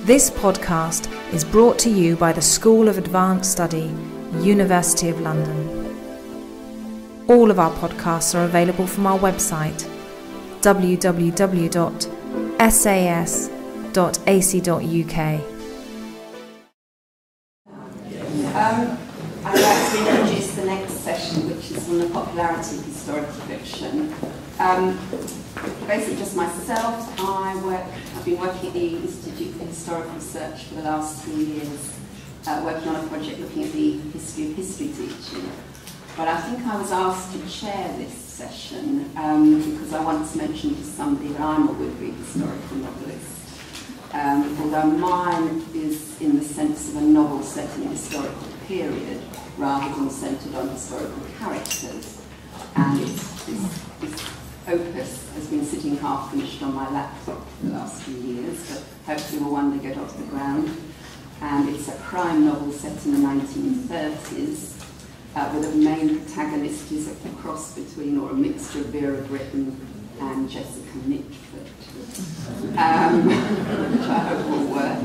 This podcast is brought to you by the School of Advanced Study, University of London. All of our podcasts are available from our website, www.sas.ac.uk. I'd like to introduce the next session, which is on the popularity of historical fiction. Basically, just myself. I've been working at the Institute for Historical Research for the last 3 years, working on a project looking at the history of history teaching. But I think I was asked to chair this session because I once mentioned to somebody that I'm a would-be historical novelist. Although mine is in the sense of a novel set in a historical period rather than centred on historical characters. And this opus has been sitting half finished on my laptop for the last few years, but hopefully will one day get off the ground. And it's a crime novel set in the 1930s, with a main protagonist who's a cross between, or a mixture of Vera Brittain and Jessica Mitford, which I hope will work.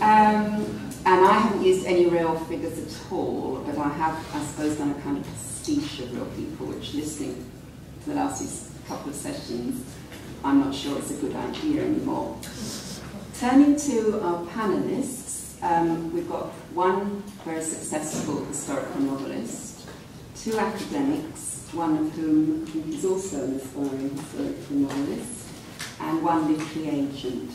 And I haven't used any real figures at all, but I have, I suppose, done a kind of pastiche of real people, which, listening to the last couple of sessions, I'm not sure it's a good idea anymore. Turning to our panellists, we've got one very successful historical novelist, two academics, one of whom I think is also an aspiring historical novelist, and one literary agent.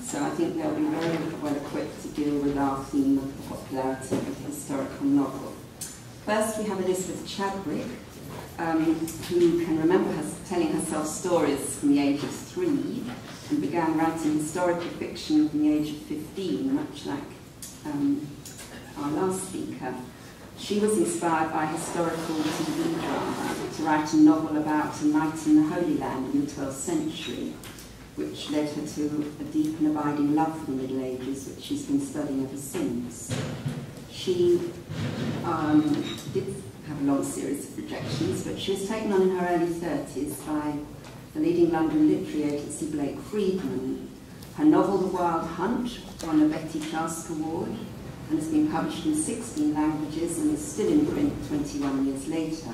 So I think they'll be very well equipped to deal with our theme of the popularity of the historical novel. First, we have Elizabeth Chadwick, who can remember telling herself stories from the age of 3 and began writing historical fiction from the age of 15, much like our last speaker. She was inspired by historical TV drama to write a novel about a knight in the Holy Land in the 12th century, which led her to a deep and abiding love for the Middle Ages, which she's been studying ever since. She did have a long series of rejections, but she was taken on in her early 30s by the leading London literary agency Blake Friedman. Her novel The Wild Hunt won a Betty Clask Award and has been published in 16 languages and is still in print 21 years later.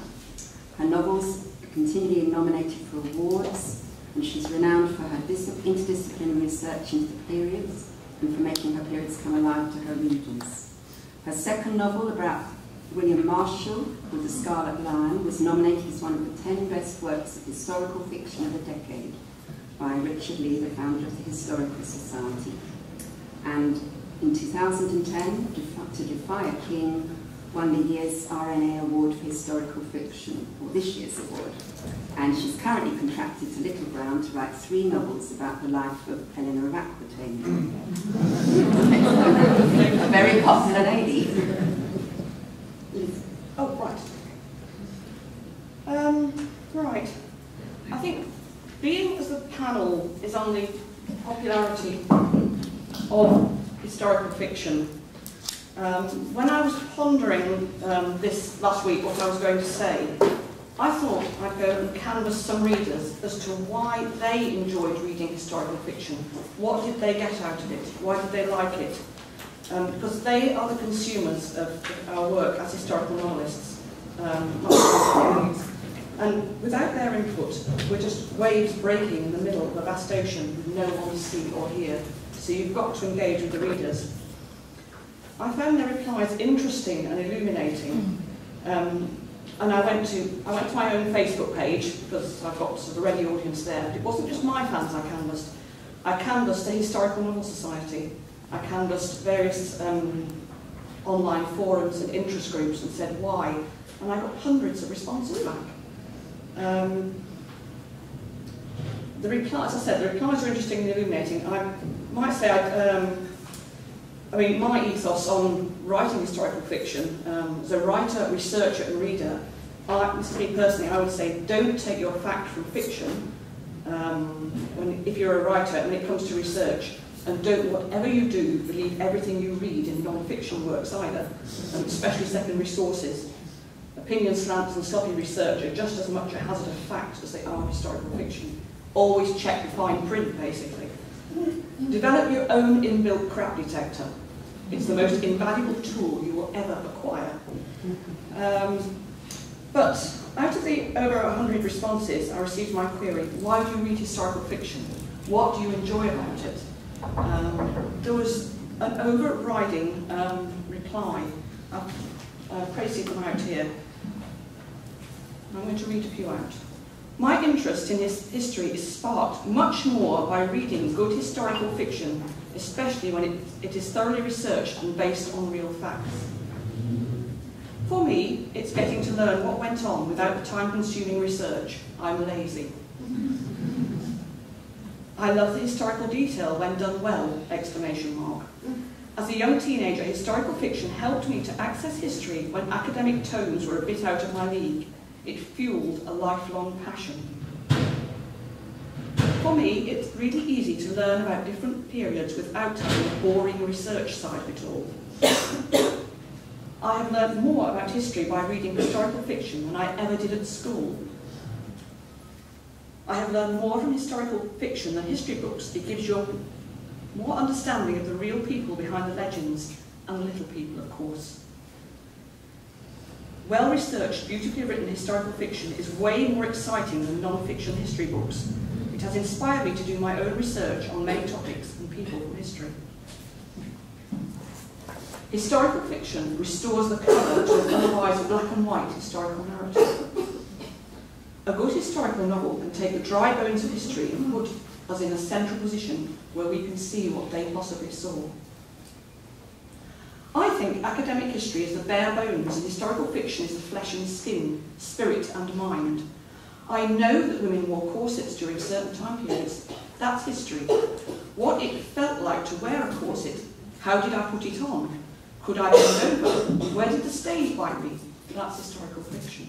Her novels are continually nominated for awards, and she's renowned for her interdisciplinary research into the periods and for making her periods come alive to her readers. Her second novel about William Marshall, called The Scarlet Lion, was nominated as one of the 10 best works of historical fiction of the decade by Richard Lee, the founder of the Historical Society. And in 2010, To Defy a King, won the year's RNA Award for Historical Fiction, or this year's award. And she's currently contracted to Little Brown to write 3 novels about the life of Eleanor of Aquitaine. A very popular lady. Oh, right. Right. I think being as the panel is on the popularity of historical fiction, when I was pondering this last week, what I was going to say, I thought I'd go and canvass some readers as to why they enjoyed reading historical fiction. What did they get out of it? Why did they like it? Because they are the consumers of our work as historical novelists. And without their input, we're just waves breaking in the middle of a vast ocean with no one to see or hear. So you've got to engage with the readers. I found their replies interesting and illuminating. And I went to my own Facebook page, because I've got sort of a ready audience there. But it wasn't just my fans I canvassed. I canvassed the Historical Novel Society. I canvassed various online forums and interest groups and said why, and I got hundreds of responses back. The replies, as I said, the replies are interesting and illuminating. I might say, I mean, my ethos on writing historical fiction, as a writer, researcher and reader, this is me personally, I would say don't take your fact from fiction if you're a writer when it comes to research. And don't, whatever you do, believe everything you read in non-fiction works either, and especially secondary sources. Opinion slants and sloppy research are just as much a hazard of fact as they are historical fiction. Always check the fine print, basically. Develop your own inbuilt crap detector. It's the most invaluable tool you will ever acquire. But out of the over 100 responses I received to my query, why do you read historical fiction? What do you enjoy about it? There was an overriding reply. Tracey them out here. I'm going to read a few out. My interest in his history is sparked much more by reading good historical fiction, especially when it is thoroughly researched and based on real facts. For me, it's getting to learn what went on without the time-consuming research. I'm lazy. I love the historical detail when done well! Exclamation mark. As a young teenager, historical fiction helped me to access history when academic tomes were a bit out of my league. It fueled a lifelong passion. For me, it's really easy to learn about different periods without having the boring research side of it all. I have learned more about history by reading historical fiction than I ever did at school. I have learned more from historical fiction than history books. It gives you more understanding of the real people behind the legends, and the little people, of course. Well-researched, beautifully written historical fiction is way more exciting than non-fiction history books. It has inspired me to do my own research on many topics and people from history. Historical fiction restores the colour to an otherwise black and white historical narrative. A good historical novel can take the dry bones of history and put us in a central position where we can see what they possibly saw. I think academic history is the bare bones and historical fiction is the flesh and skin, spirit and mind. I know that women wore corsets during certain time periods. That's history. What it felt like to wear a corset. How did I put it on? Could I bend over? Where did the stage bite me? That's historical fiction.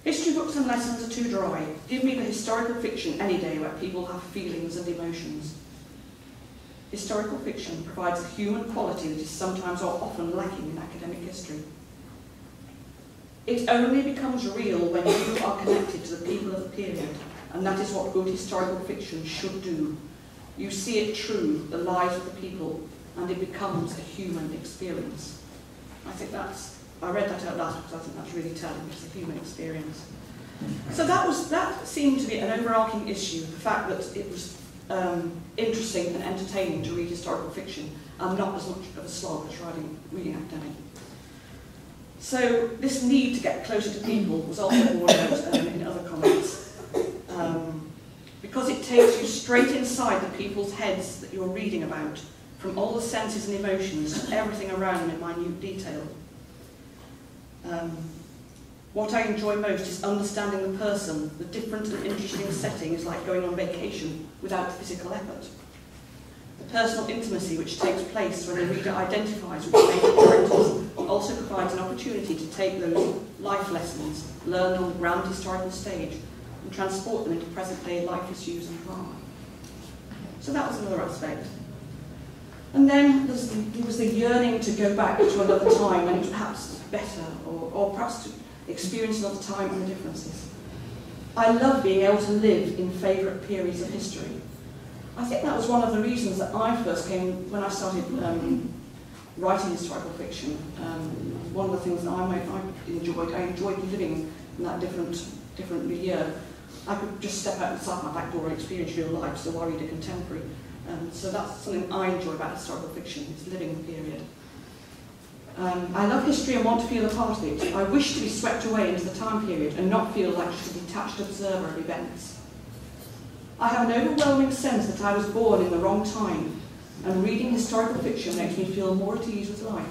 History books and lessons are too dry. Give me the historical fiction any day where people have feelings and emotions. Historical fiction provides a human quality that is sometimes or often lacking in academic history. It only becomes real when you are connected to the people of the period, and that is what good historical fiction should do. You see it through the lives of the people, and it becomes a human experience. I think I read that out loud because I think that's really telling. It's a human experience. So that seemed to be an overarching issue, the fact that it was interesting and entertaining to read historical fiction and not as much of a slog as reading academic. So this need to get closer to people was also borne out in other comments. Because it takes you straight inside the people's heads that you're reading about, from all the senses and emotions to everything around them in minute detail. What I enjoy most is understanding the person. The different and interesting setting is like going on vacation without physical effort. The personal intimacy which takes place when the reader identifies with the major characters also provides an opportunity to take those life lessons learned on the grand historical stage and transport them into present-day life issues and drama. So that was another aspect. And then there was the yearning to go back to another time when it was perhaps better, or perhaps to experience another time and the differences. I love being able to live in favourite periods of history. I think that was one of the reasons that I first came, when I started writing historical fiction. One of the things that I enjoyed living in that different milieu. I could just step outside my back door and experience real life, so I read a contemporary. So that's something I enjoy about historical fiction, is living the period. I love history and want to feel a part of it. I wish to be swept away into the time period and not feel like just a detached observer of events. I have an overwhelming sense that I was born in the wrong time, and reading historical fiction makes me feel more at ease with life.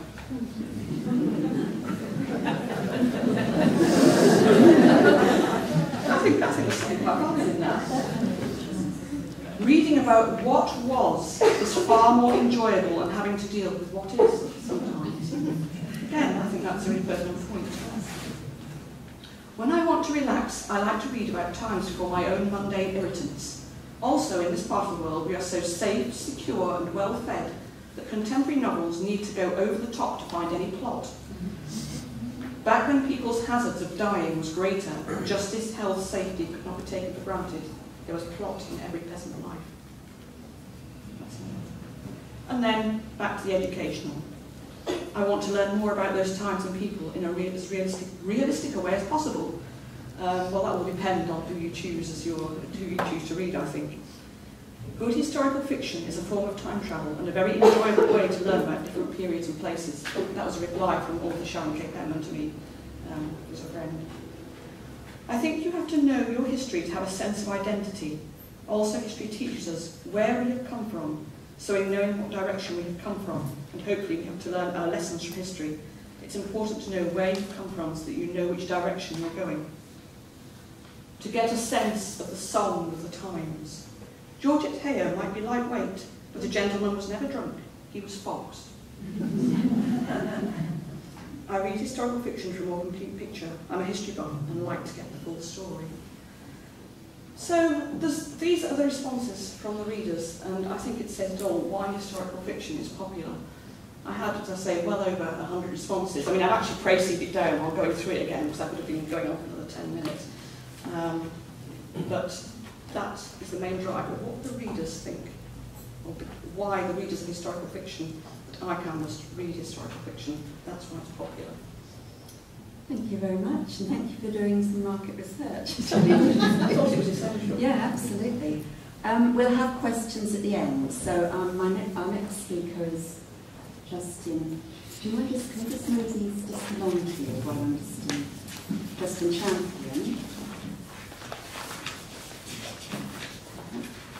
I think there's something quite wrong in that. Reading about what was is far more enjoyable than having to deal with what is sometimes. Again, I think that's a really personal point. When I want to relax, I like to read about times before my own mundane irritants. Also, in this part of the world, we are so safe, secure and well-fed that contemporary novels need to go over the top to find any plot. Back when people's hazards of dying was greater, justice, health, safety could not be taken for granted. There was plot in every peasant life. and then back to the educational. I want to learn more about those times and people in as realistic a way as possible. Well, that will depend on who you choose to read, I think. Good historical fiction is a form of time travel and a very enjoyable way to learn about different periods and places. That was a reply from author Sharon K. Penman to me, who's a friend. I think you have to know your history to have a sense of identity. Also, history teaches us where we have come from, so in knowing what direction we have come from, and hopefully we have to learn our lessons from history. It's important to know where you've come from so that you know which direction you're going. To get a sense of the song of the times. Georgette Heyer might be lightweight, but the gentleman was never drunk. He was foxed. I read historical fiction for a more complete picture. I'm a history buff and like to get the full story. So these are the responses from the readers, and I think it says it all why historical fiction is popular. I had, as I say, well over 100 responses. I mean, I've actually Tracey'd it down. I'll go through it again because that would have been going on for another 10 minutes. But that is the main driver. What the readers think, or why the readers of historical fiction that I canvassed read historical fiction. That's why it's popular. Thank you very much, and thank you for doing some market research. I thought it was essential. Yeah, absolutely. We'll have questions at the end. So our next speaker is Justin. Do you mind can I just move these just along to you while I'm Justin Champion.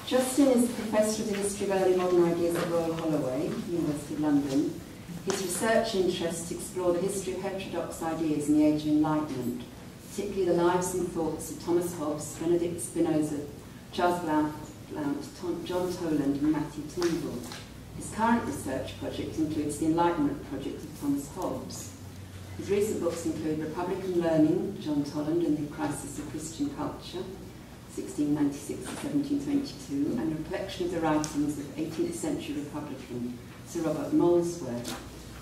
Justin is Professor of the History of Early Modern Ideas at Royal Holloway, University of London. His research interests explore the history of heterodox ideas in the Age of Enlightenment, particularly the lives and thoughts of Thomas Hobbes, Benedict Spinoza, Charles Blount, John Toland and Matthew Turnbull. His current research project includes the Enlightenment Project of Thomas Hobbes. His recent books include Republican Learning, John Toland and the Crisis of Christian Culture, 1696 to 1722, and a collection of the writings of 18th century Republican Sir Robert Molesworth,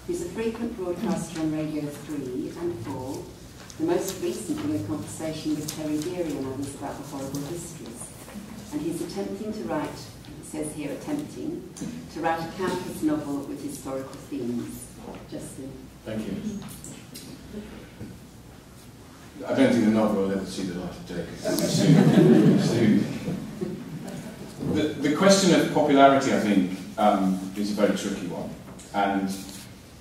who's a frequent broadcaster on Radio 3 and 4, the most recently a conversation with Terry Deary and others about the horrible histories. And he's attempting to write, it says here attempting, to write a campus novel with historical themes. Justin. Thank you. I don't think the novel will ever see the light of day because it's soon. The question of popularity, I think, is a very tricky one. And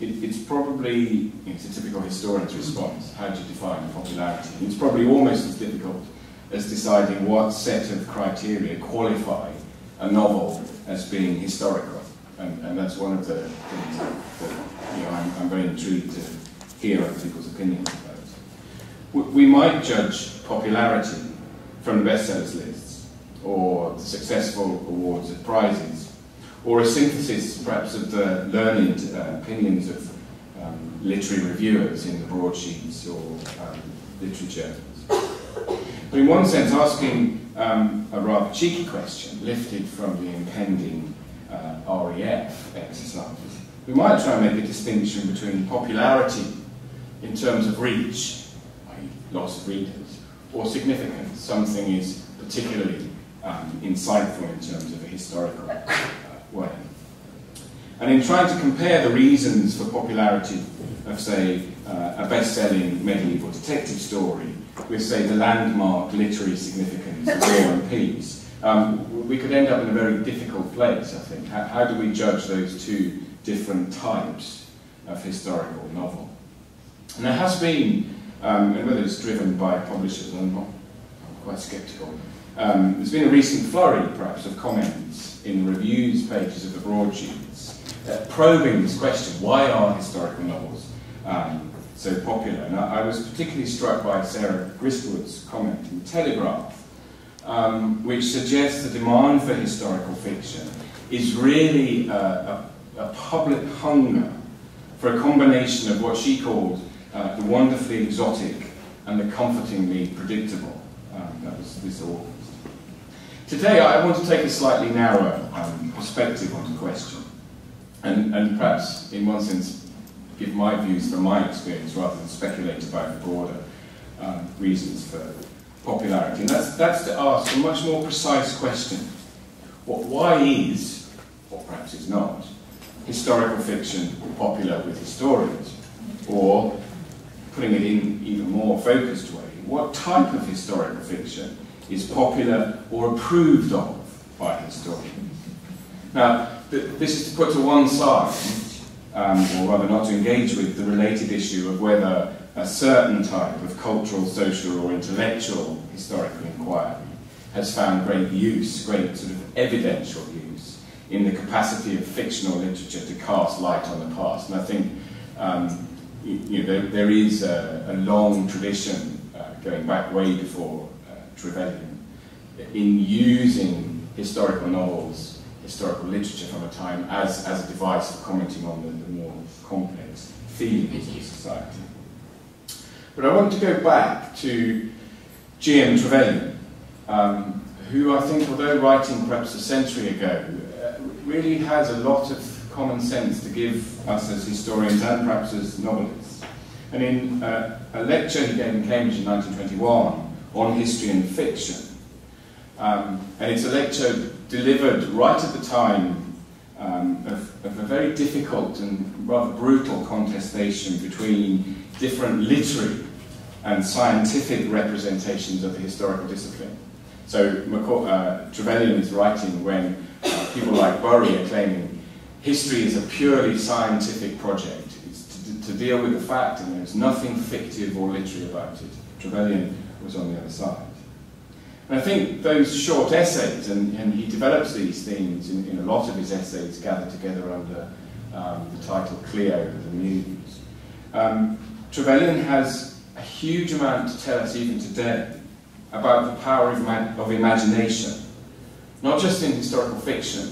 it's probably, it's a typical historian's response. How do you define popularity? And it's probably almost as difficult as deciding what set of criteria qualify a novel as being historical. And that's one of the things that I'm very intrigued to hear other people's opinions about. We might judge popularity from the bestsellers lists, or the successful awards and prizes, or a synthesis perhaps of the learned opinions of literary reviewers in the broadsheets or literature. But in one sense, asking a rather cheeky question, lifted from the impending REF exercise, we might try and make a distinction between popularity in terms of reach, i.e. loss of readers, or significance. Something is particularly insightful in terms of a historical way. And in trying to compare the reasons for popularity of, say, a best-selling medieval detective story with, say, the landmark literary significance of War and Peace, we could end up in a very difficult place, I think. How do we judge those two different types of historical novel? And there has been, and whether it's driven by publishers, I'm quite sceptical, there's been a recent flurry, perhaps, of comments in the reviews pages of the broadsheets probing this question: why are historical novels so popular? And I was particularly struck by Sarah Gristwood's comment in the Telegraph, which suggests the demand for historical fiction is really a public hunger for a combination of what she called the wonderfully exotic and the comfortingly predictable. That was this August. Today I want to take a slightly narrower perspective on the question, and perhaps in one sense give my views from my experience rather than speculate about the broader reasons for popularity. And that's to ask a much more precise question. Why is, or perhaps is not, historical fiction popular with historians? Or, putting it in even more focused way, what type of historical fiction is popular or approved of by historians? Now, this is to put to one side, or rather not to engage with, the related issue of whether a certain type of cultural, social or intellectual historical inquiry has found great use, great sort of evidential use, in the capacity of fictional literature to cast light on the past. And I think there is a long tradition, going back way before Trevelyan, in using historical novels, historical literature from a time as a device for commenting on the more complex feelings of society. But I want to go back to G.M. Trevelyan, who I think, although writing perhaps a century ago, really has a lot of common sense to give us as historians and perhaps as novelists. And in a lecture he gave in Cambridge in 1921 on history and fiction, and it's a lecture delivered right at the time of a very difficult and rather brutal contestation between different literary and scientific representations of the historical discipline. So Trevelyan is writing when people like Bury are claiming history is a purely scientific project. It's to deal with the fact, and there's nothing fictive or literary about it. Trevelyan was on the other side. And I think those short essays, and he develops these themes in a lot of his essays gathered together under the title Clio, the Muse. Trevelyan has a huge amount to tell us even today about the power of imagination, not just in historical fiction,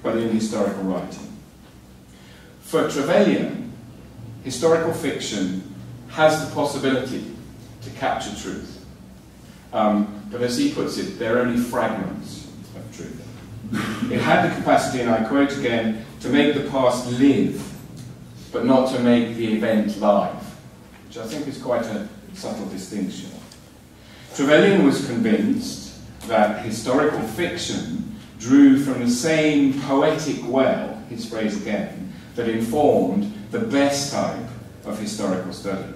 but in historical writing. For Trevelyan, historical fiction has the possibility to capture truth. But as he puts it, they're only fragments of truth. It had the capacity, and I quote again, to make the past live, but not to make the event live, which I think is quite a subtle distinction. Trevelyan was convinced that historical fiction drew from the same poetic well, his phrase again, that informed the best type of historical study.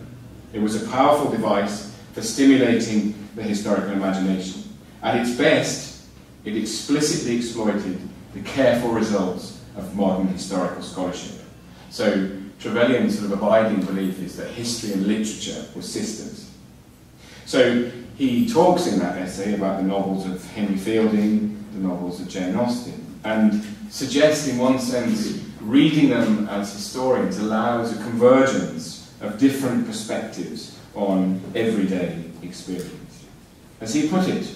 It was a powerful device for stimulating the historical imagination. At its best, it explicitly exploited the careful results of modern historical scholarship. So Trevelyan's sort of abiding belief is that history and literature were sisters. So he talks in that essay about the novels of Henry Fielding, the novels of Jane Austen, and suggests in one sense reading them as historians allows a convergence of different perspectives on everyday experience. As he put it,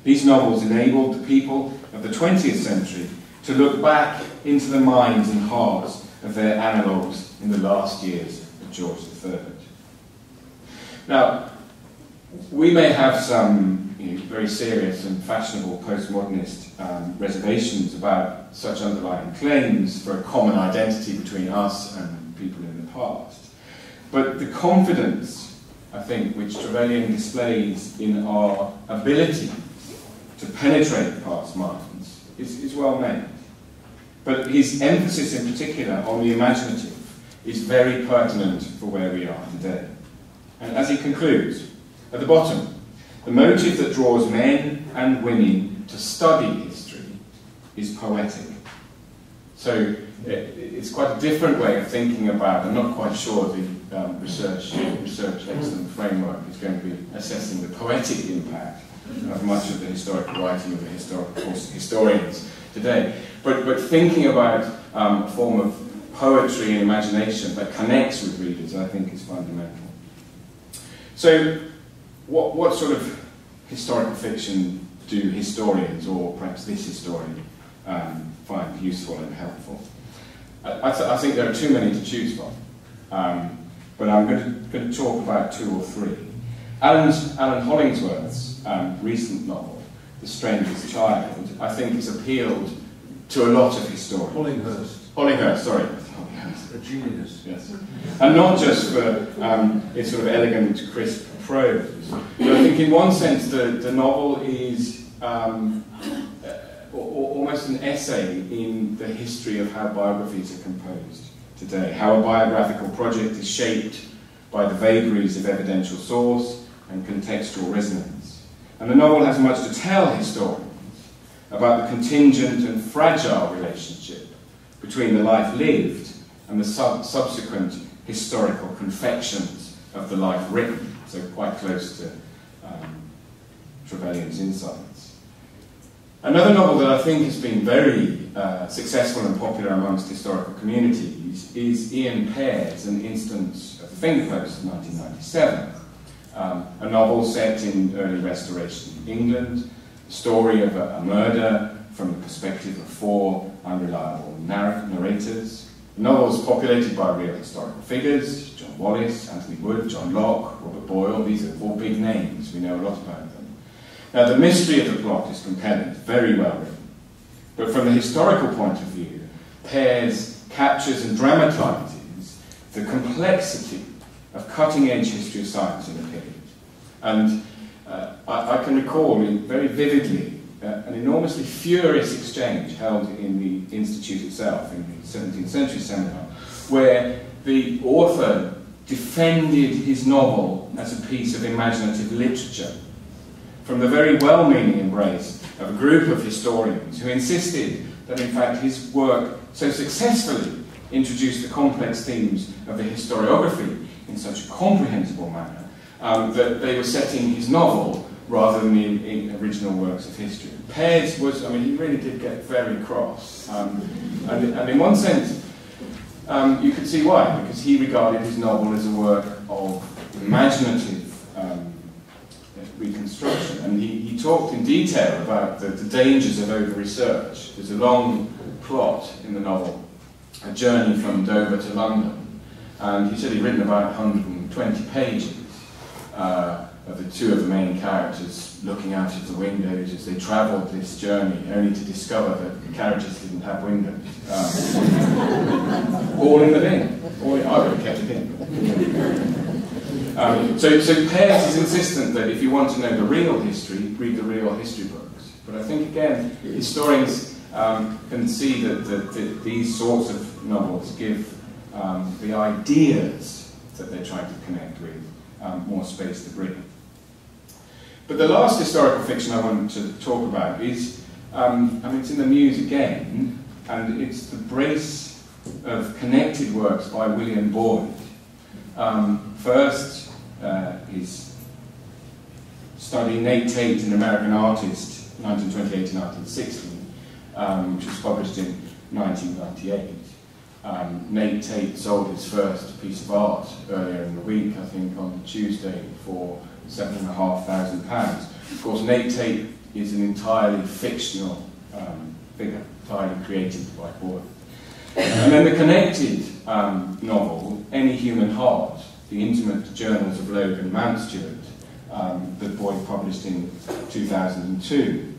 these novels enabled the people of the 20th century to look back into the minds and hearts of their analogues in the last years of George III. Now, we may have some very serious and fashionable postmodernist reservations about such underlying claims for a common identity between us and people in the past. But the confidence, I think, which Trevelyan displays in our ability to penetrate past minds is well made. But his emphasis in particular on the imaginative is very pertinent for where we are today. And as he concludes, at the bottom, the motive that draws men and women to study history is poetic. So it's quite a different way of thinking about, I'm not quite sure the research excellent framework is going to be assessing the poetic impact of much of the historical writing of the historians today. But thinking about a form of poetry and imagination that connects with readers, I think, is fundamental. So, what sort of historical fiction do historians, or perhaps this historian, find useful and helpful? I think there are too many to choose from, but I'm going to talk about two or three. Alan Hollingsworth's recent novel, The Stranger's Child, I think has appealed to a lot of historians. Hollinghurst, sorry. A genius. Yes. And not just for its sort of elegant, crisp prose, but I think in one sense the novel is almost an essay in the history of how biographies are composed today, how a biographical project is shaped by the vagaries of evidential source and contextual resonance. And the novel has much to tell historians about the contingent and fragile relationship between the life lived and the subsequent historical confections of the life written, so quite close to Trevelyan's insights. Another novel that I think has been very successful and popular amongst historical communities is Ian Pear's An Instance of the Finger Post of 1997, a novel set in early Restoration England, the story of a murder from the perspective of 4 unreliable narrators. The novel is populated by real historical figures: John Wallis, Anthony Wood, John Locke, Robert Boyle. These are all big names, we know a lot about them. Now, the mystery of the plot is compelling, it's very well written. But from the historical point of view, Pear's captures and dramatises the complexity of cutting-edge history of science in the period. And I can recall very vividly an enormously furious exchange held in the Institute itself, in the 17th century seminar, where the author defended his novel as a piece of imaginative literature from the very well-meaning embrace of a group of historians who insisted that, in fact, his work so successfully introduced the complex themes of the historiography in such a comprehensible manner that they were setting his novel rather than the original works of history. Pear's was, I mean, he really did get very cross. And in one sense, you could see why, because he regarded his novel as a work of imaginative reconstruction. And he talked in detail about the dangers of over-research. There's a long plot in the novel, a journey from Dover to London. And he said he'd written about 120 pages of the 2 of the main characters looking out of the windows as they travelled this journey, only to discover that the carriages didn't have windows. All in the bin. I would have kept it in. So Pear's is insistent that if you want to know the real history, read the real history books. But I think, again, historians can see that these sorts of novels give the ideas that they're trying to connect with more space to breathe. But the last historical fiction I want to talk about is, I mean, it's in the Muse again, and it's the brace of connected works by William Boyd. First, his study Nate Tate, an American artist, 1928 to 1960, which was published in 1998. Nate Tate sold his first piece of art earlier in the week, I think on Tuesday, for £7,500. Of course, Nate Tate is an entirely fictional figure, entirely created by Boyd. And then the connected novel, Any Human Heart, the intimate journals of Logan Mountstuart, that Boyd published in 2002.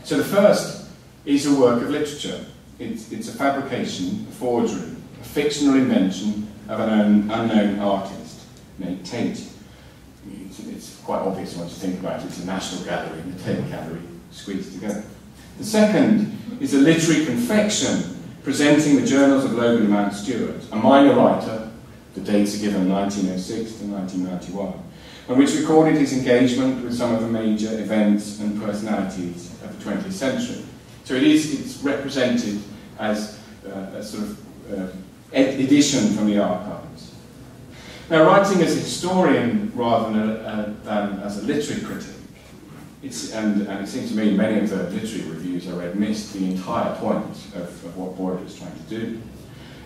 So the first is a work of literature. It's a fabrication, a forgery, a fictional invention of an unknown artist, Nate Tate. It's quite obvious once you think about it. It's a National Gallery and a Tate Gallery squeezed together. The second is a literary confection presenting the journals of Logan Mountstuart, a minor writer, the dates are given 1906 to 1991, and which recorded his engagement with some of the major events and personalities of the 20th century. So it's represented as a sort of edition from the archives. Now, writing as a historian rather than as a literary critic, and it seems to me many of the literary reviews I read missed the entire point of what Boyd was trying to do.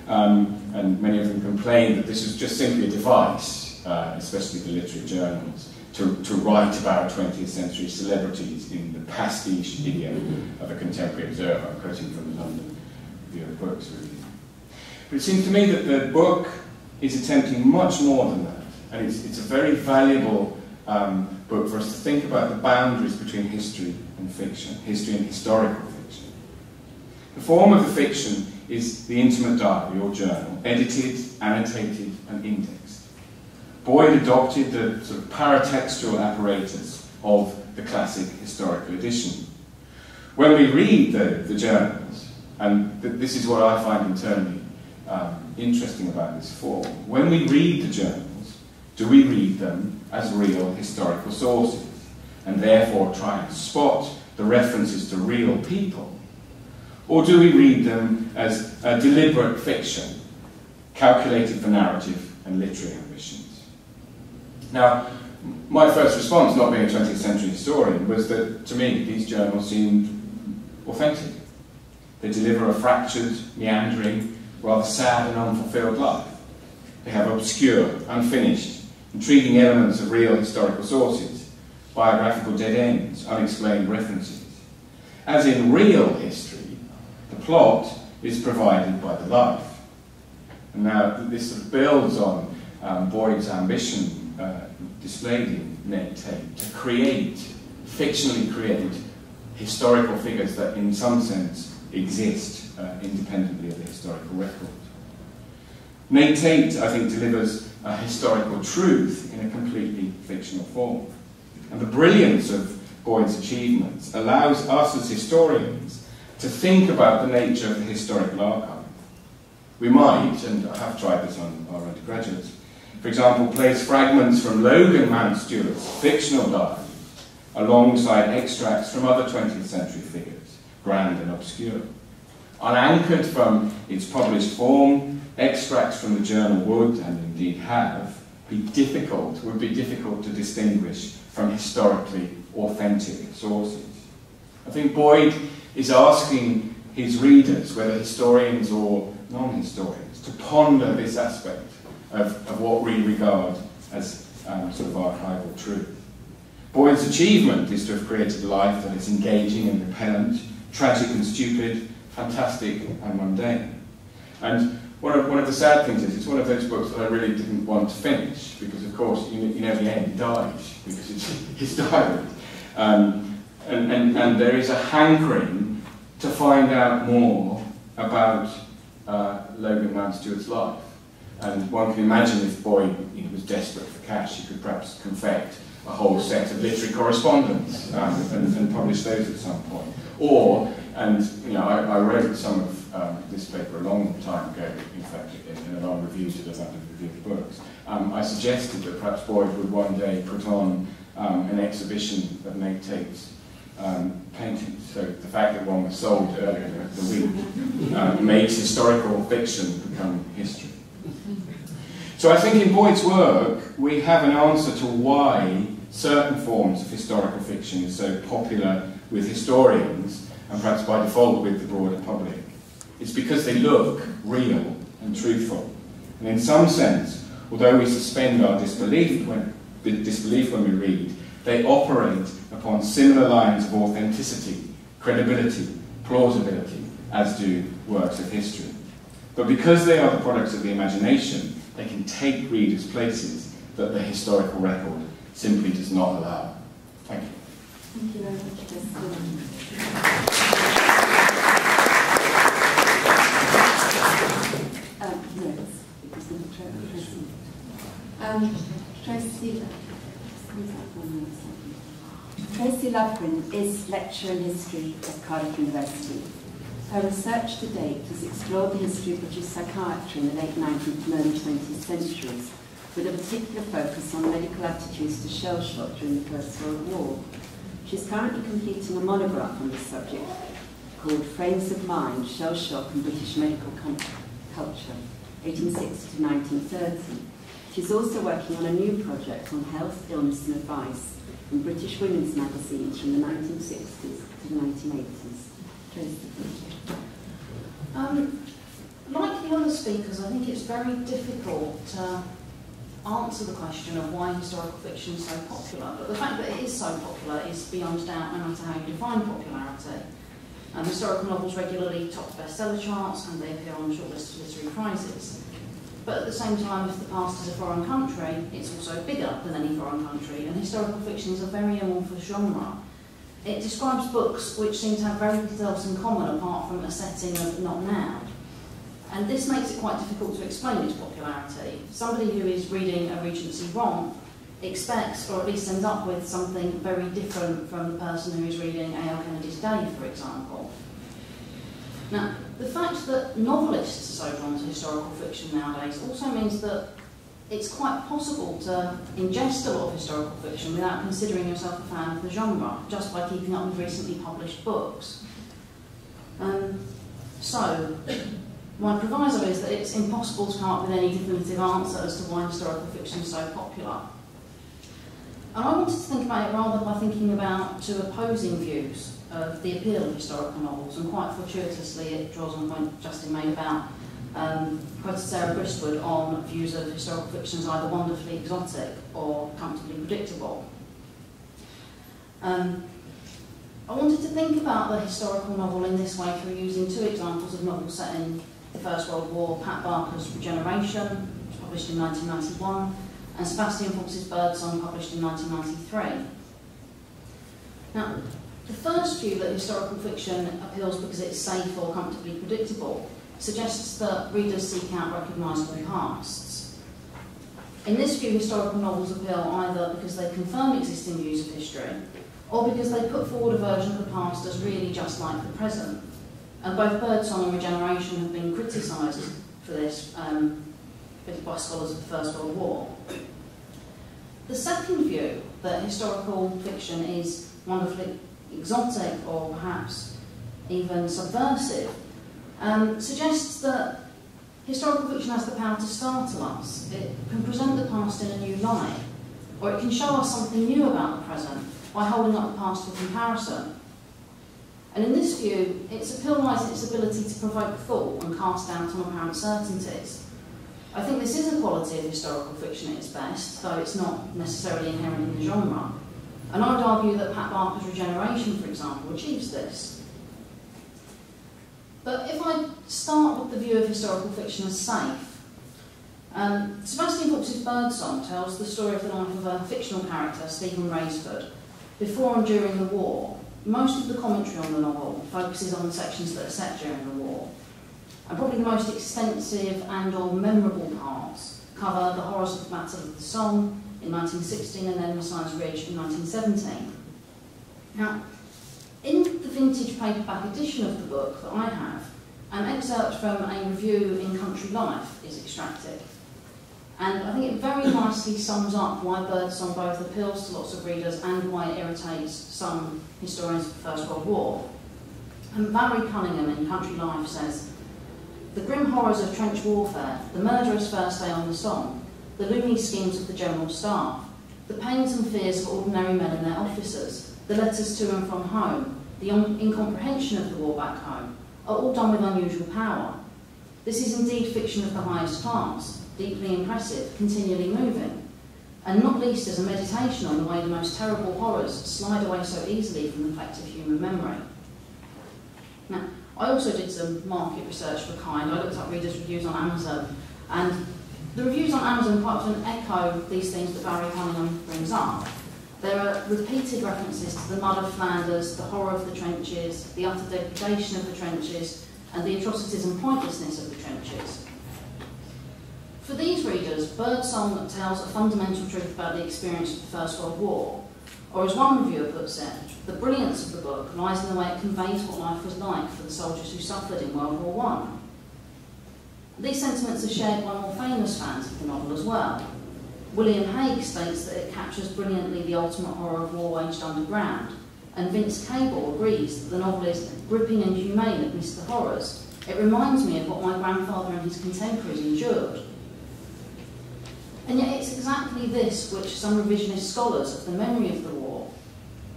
And many of them complained that this was just simply a device, especially the literary journals, to write about 20th century celebrities in the pastiche idiom of a contemporary observer. I'm quoting from the London Review of Books review. But it seems to me that the book is attempting much more than that, and it's a very valuable book for us to think about the boundaries between history and fiction, history and historical fiction. The form of the fiction is the intimate diary or journal, edited, annotated, and indexed. Boyd adopted the sort of paratextual apparatus of the classic historical edition. When we read the journals, and this is what I find internally interesting about this form, when we read the journals, do we read them as real historical sources, and therefore try and spot the references to real people? Or do we read them as a deliberate fiction, calculated for narrative and literary ambitions? Now, my first response, not being a 20th century historian, was that to me these journals seemed authentic. They deliver a fractured, meandering, rather sad and unfulfilled life. They have obscure, unfinished, intriguing elements of real historical sources, biographical dead ends, unexplained references. As in real history, the plot is provided by the life. And now this sort of builds on Boyd's ambition displayed in Ned Tate to create, fictionally create, historical figures that in some sense exist independently of the historical record. Ned Tate, I think, delivers a historical truth in a completely fictional form. And the brilliance of Boyd's achievements allows us as historians to think about the nature of the historical archive. We might, and I have tried this on our undergraduates, for example, place fragments from Logan Mountstuart's fictional diary alongside extracts from other 20th century figures, grand and obscure. Unanchored from its published form, extracts from the journal would, and indeed have, would be difficult to distinguish from historically authentic sources. I think Boyd is asking his readers, whether historians or non-historians, to ponder this aspect of what we regard as sort of archival truth. Boyd's achievement is to have created a life that is engaging and repellent, tragic and stupid, fantastic and mundane. And one of the sad things is it's one of those books that I really didn't want to finish, because of course, you know the end, he dies, because it's his diary. And there is a hankering to find out more about Logan Mountstuart's life. And one can imagine if Boyd was desperate for cash, he could perhaps confect a whole set of literary correspondence and publish those at some point. Or, and I wrote some of this paper a long time ago, in fact, in a long review to the London Review of Books. I suggested that perhaps Boyd would one day put on an exhibition of Ned Tate's paintings. So the fact that one was sold earlier in the week makes historical fiction become history. So I think in Boyd's work we have an answer to why certain forms of historical fiction is so popular with historians, and perhaps by default with the broader public. It's because they look real and truthful. And in some sense, although we suspend our disbelief when we read, they operate upon similar lines of authenticity, credibility, plausibility, as do works of history. But because they are the products of the imagination, they can take readers places that the historical record simply does not allow. Thank you. Thank you very much, Tracey Loughran is Lecturer in History at Cardiff University. Her research to date has explored the history of British psychiatry in the late 19th and early 20th centuries, with a particular focus on medical attitudes to shell shock during the First World War. She is currently completing a monograph on this subject called Frames of Mind, Shell Shock and British Medical Culture, 1860 to 1930. She is also working on a new project on health, illness and advice in British women's magazines from the 1960s to the 1980s. Tracey, like the other speakers, I think it's very difficult to answer the question of why historical fiction is so popular, but the fact that it is so popular is beyond doubt, no matter how you define popularity. Historical novels regularly top bestseller charts and they appear on shortlists of literary prizes. But at the same time, if the past is a foreign country, it's also bigger than any foreign country, and historical fiction is a very amorphous genre. It describes books which seem to have very little else in common apart from a setting of not now. And this makes it quite difficult to explain its popularity. Somebody who is reading a Regency romp expects, or at least ends up with, something very different from the person who is reading A.L. Kennedy's Day, for example. Now, the fact that novelists are so drawn to historical fiction nowadays also means that it's quite possible to ingest a lot of historical fiction without considering yourself a fan of the genre, just by keeping up with recently published books. So, my proviso is that it's impossible to come up with any definitive answer as to why historical fiction is so popular. And I wanted to think about it rather by thinking about two opposing views of the appeal of historical novels, and quite fortuitously it draws on a point Justin made about quoted Sarah Bristwood on views of historical fiction as either wonderfully exotic or comfortably predictable. I wanted to think about the historical novel in this way through using two examples of novels set in the First World War: Pat Barker's Regeneration, published in 1991, and Sebastian Faulks's Birdsong, published in 1993. Now, the first view, that historical fiction appeals because it's safe or comfortably predictable, suggests that readers seek out recognisable pasts. In this view, historical novels appeal either because they confirm existing views of history, or because they put forward a version of the past as really just like the present. And both Birdsong and Regeneration have been criticised for this, by scholars of the First World War. The second view, that historical fiction is wonderfully exotic or perhaps even subversive, suggests that historical fiction has the power to startle us. It can present the past in a new light, or it can show us something new about the present by holding up the past for comparison. And in this view, its appeal lies in its ability to provoke thought and cast doubt on apparent certainties. I think this is a quality of historical fiction at its best, though it's not necessarily inherent in the genre. And I would argue that Pat Barker's Regeneration, for example, achieves this. But if I start with the view of historical fiction as safe, Sebastian Faulks's Birdsong tells the story of the life of a fictional character, Stephen Raisford, before and during the war. Most of the commentary on the novel focuses on the sections that are set during the war. And probably the most extensive and or memorable parts cover the horrors of the Battle of the Somme in 1916 and then Messiah's Ridge in 1917. Now, in the vintage paperback edition of the book that I have, an excerpt from a review in Country Life is extracted. And I think it very nicely sums up why Birdsong both appeals to lots of readers and why it irritates some historians of the First World War. And Valerie Cunningham in Country Life says, "The grim horrors of trench warfare, the murderous first day on the Somme, the loony schemes of the General Staff, the pains and fears of ordinary men and their officers, the letters to and from home, the incomprehension of the war back home, are all done with unusual power. This is indeed fiction of the highest class, deeply impressive, continually moving, and not least as a meditation on the way the most terrible horrors slide away so easily from the collective human memory." Now, I also did some market research for Kind. I looked up readers' reviews on Amazon, and the reviews on Amazon quite often echo these things that Barry Cunningham brings up. There are repeated references to the mud of Flanders, the horror of the trenches, the utter degradation of the trenches, and the atrocities and pointlessness of the trenches. For these readers, Birdsong tells a fundamental truth about the experience of the First World War, or as one reviewer puts it, the brilliance of the book lies in the way it conveys what life was like for the soldiers who suffered in World War I. These sentiments are shared by more famous fans of the novel as well. William Hague states that it captures brilliantly the ultimate horror of war waged underground, and Vince Cable agrees that the novel is gripping and humane amidst the horrors. It reminds me of what my grandfather and his contemporaries endured. And yet it's exactly this which some revisionist scholars of the memory of the war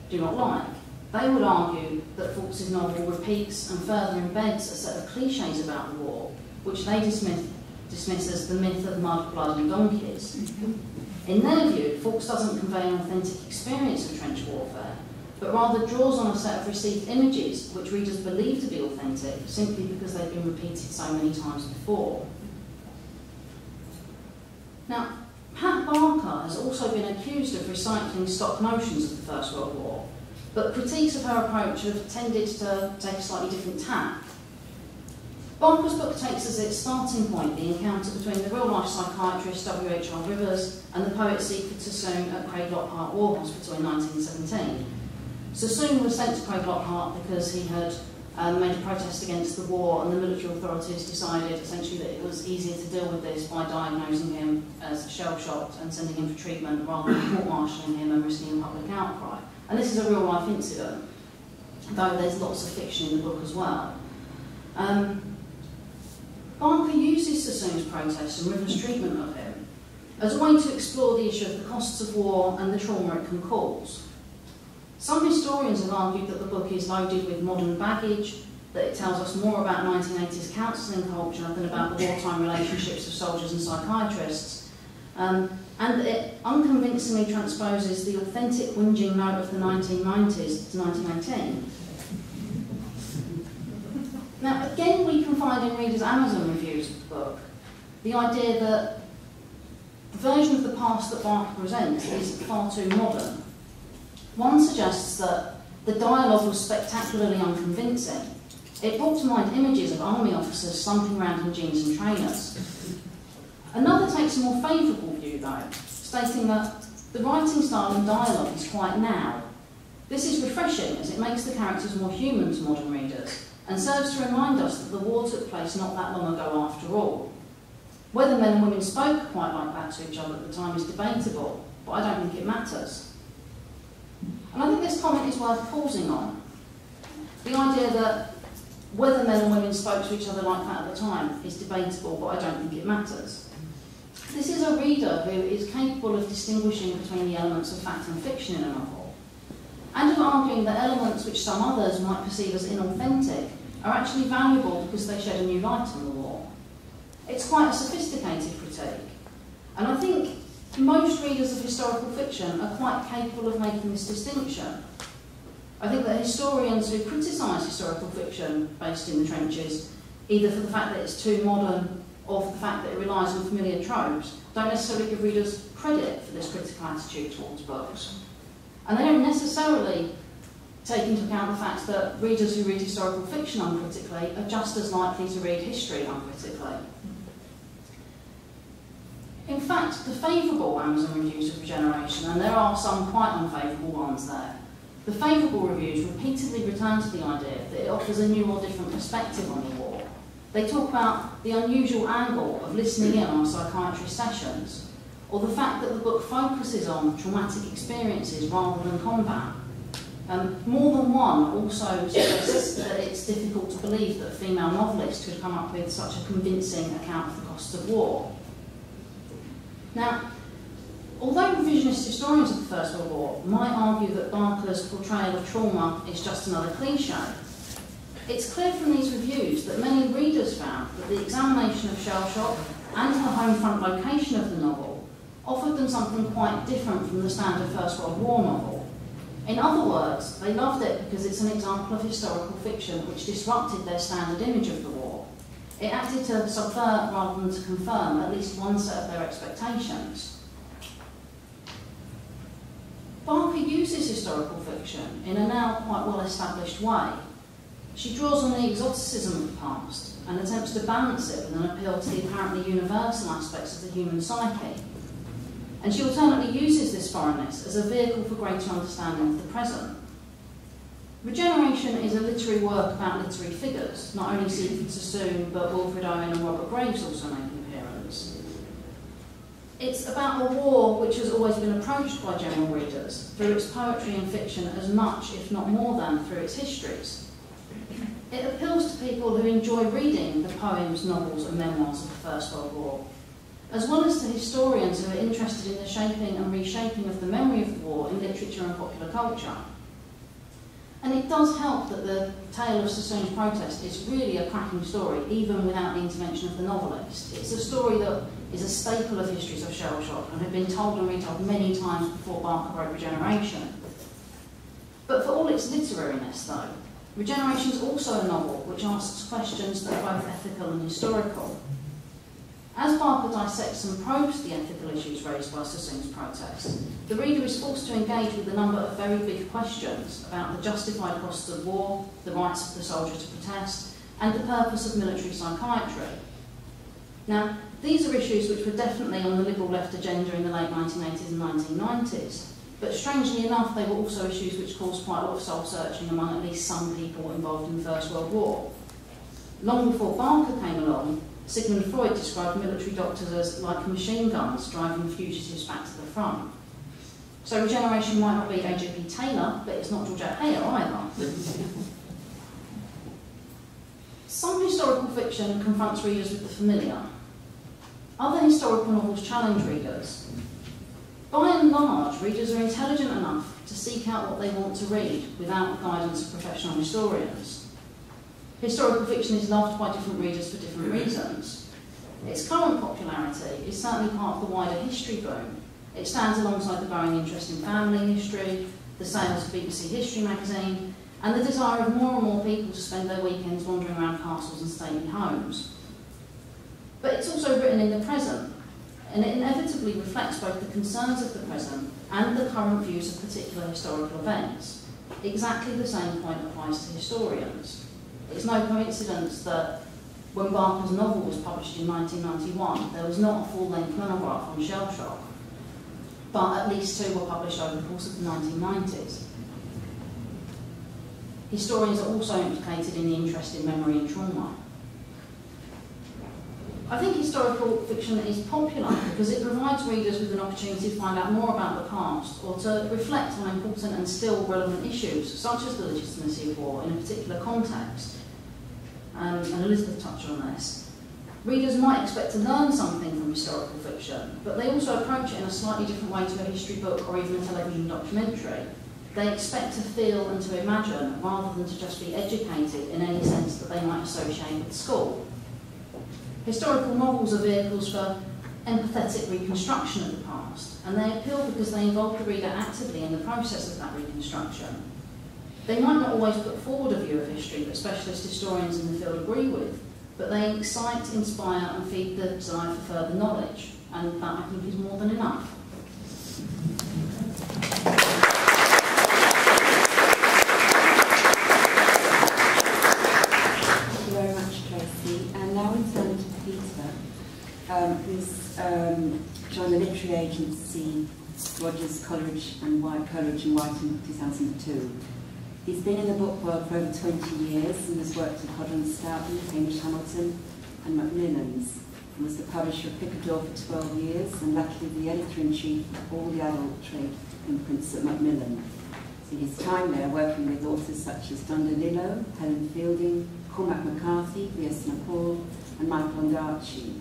do not like. They would argue that Faulks's novel repeats and further embeds a set of clichés about the war, which they dismiss as the myth of mud, blood and donkeys. In their view, Faulks doesn't convey an authentic experience of trench warfare, but rather draws on a set of received images which readers believe to be authentic simply because they've been repeated so many times before. Now, Pat Barker has also been accused of recycling stock notions of the First World War, but critiques of her approach have tended to take a slightly different tack. Barker's book takes as its starting point the encounter between the real-life psychiatrist W.H.R. Rivers and the poet Siegfried Sassoon at Craiglockhart War Hospital in 1917. Sassoon was sent to Craiglockhart because he had made a protest against the war, and the military authorities decided essentially that it was easier to deal with this by diagnosing him as shell-shocked and sending him for treatment rather than court-martialling him and risking a public outcry. And this is a real-life incident, though there's lots of fiction in the book as well. Barker uses Sassoon's protest and Rivers' treatment of him as a way to explore the issue of the costs of war and the trauma it can cause. Some historians have argued that the book is loaded with modern baggage, that it tells us more about 1980s counselling culture than about the wartime relationships of soldiers and psychiatrists, and that it unconvincingly transposes the authentic whinging note of the 1990s to 1918. Now, again, we can find in readers' Amazon reviews of the book the idea that the version of the past that Barker presents is far too modern. One suggests that the dialogue was spectacularly unconvincing. It brought to mind images of army officers slumping around in jeans and trainers. Another takes a more favourable view, though, stating that the writing style and dialogue is quite now. This is refreshing, as it makes the characters more human to modern readers, and serves to remind us that the war took place not that long ago after all. Whether men and women spoke quite like that to each other at the time is debatable, but I don't think it matters. And I think this comment is worth pausing on. The idea that whether men and women spoke to each other like that at the time is debatable, but I don't think it matters. This is a reader who is capable of distinguishing between the elements of fact and fiction in a novel, and of arguing that elements which some others might perceive as inauthentic are actually valuable because they shed a new light on the war. It's quite a sophisticated critique, and I think most readers of historical fiction are quite capable of making this distinction. I think that historians who criticise historical fiction based in the trenches, either for the fact that it's too modern or for the fact that it relies on familiar tropes, don't necessarily give readers credit for this critical attitude towards books. And they don't necessarily take into account the fact that readers who read historical fiction uncritically are just as likely to read history uncritically. In fact, the favourable Amazon reviews of Regeneration, and there are some quite unfavourable ones there, the favourable reviews repeatedly return to the idea that it offers a new or different perspective on the war. They talk about the unusual angle of listening in on psychiatry sessions, or the fact that the book focuses on traumatic experiences rather than combat. More than one also suggests that it's difficult to believe that a female novelist could come up with such a convincing account of the costs of war. Now, although revisionist historians of the First World War might argue that Barker's portrayal of trauma is just another cliché, it's clear from these reviews that many readers found that the examination of shell shock and the home front location of the novel offered them something quite different from the standard First World War novel. In other words, they loved it because it's an example of historical fiction which disrupted their standard image of the war. It acted to subvert rather than to confirm at least one set of their expectations. Barker uses historical fiction in a now quite well-established way. She draws on the exoticism of the past and attempts to balance it with an appeal to the apparently universal aspects of the human psyche. And she alternately uses this foreignness as a vehicle for greater understanding of the present. Regeneration is a literary work about literary figures. Not only Siegfried Sassoon, but Wilfred Owen and Robert Graves also make an appearance. It's about a war which has always been approached by general readers through its poetry and fiction as much, if not more than, through its histories. It appeals to people who enjoy reading the poems, novels and memoirs of the First World War, as well as to historians who are interested in the shaping and reshaping of the memory of the war in literature and popular culture. And it does help that the tale of Sassoon's protest is really a cracking story, even without the intervention of the novelist. It's a story that is a staple of histories of shell shock and had been told and retold many times before Barker wrote Regeneration. But for all its literariness, though, Regeneration is also a novel which asks questions that are both ethical and historical. As Barker dissects and probes the ethical issues raised by Sassoon's protest, the reader is forced to engage with a number of very big questions about the justified costs of war, the rights of the soldier to protest, and the purpose of military psychiatry. Now, these are issues which were definitely on the liberal left agenda in the late 1980s and 1990s, but strangely enough, they were also issues which caused quite a lot of soul-searching among at least some people involved in the First World War. Long before Barker came along, Sigmund Freud described military doctors as like machine guns driving fugitives back to the front. So regeneration might not be A.J.P. Taylor, but it's not Georgette Heyer either. Some historical fiction confronts readers with the familiar. Other historical novels challenge readers. By and large, readers are intelligent enough to seek out what they want to read without the guidance of professional historians. Historical fiction is loved by different readers for different reasons. Its current popularity is certainly part of the wider history boom. It stands alongside the growing interest in family history, the sales of BBC History magazine, and the desire of more and more people to spend their weekends wandering around castles and stately homes. But it's also written in the present, and it inevitably reflects both the concerns of the present and the current views of particular historical events. Exactly the same point applies to historians. It's no coincidence that when Barker's novel was published in 1991, there was not a full-length monograph on shell shock, but at least 2 were published over the course of the 1990s. Historians are also implicated in the interest in memory and trauma. I think historical fiction is popular because it provides readers with an opportunity to find out more about the past or to reflect on important and still relevant issues, such as the legitimacy of war in a particular context. And Elizabeth touched on this. Readers might expect to learn something from historical fiction, but they also approach it in a slightly different way to a history book or even a television documentary. They expect to feel and to imagine rather than to just be educated in any sense that they might associate with school. Historical novels are vehicles for empathetic reconstruction of the past, and they appeal because they involve the reader actively in the process of that reconstruction. They might not always put forward a view of history that specialist historians in the field agree with, but they excite, inspire and feed the desire for further knowledge, and that I think is more than enough. Thank you very much, Tracey. And now we turn to Peter, who's joined the literary agency Rogers, Coleridge and White in 2002. He's been in the book world for over 20 years and has worked with Hodder and Stoughton, Hamish Hamilton and Macmillan's, and was the publisher of Picador for 12 years and latterly the editor-in-chief of all the adult trade imprints at Macmillan. In his time there, working with authors such as Don DeLillo, Helen Fielding, Cormac McCarthy, V.S. Nepal and Michael Ondaatje.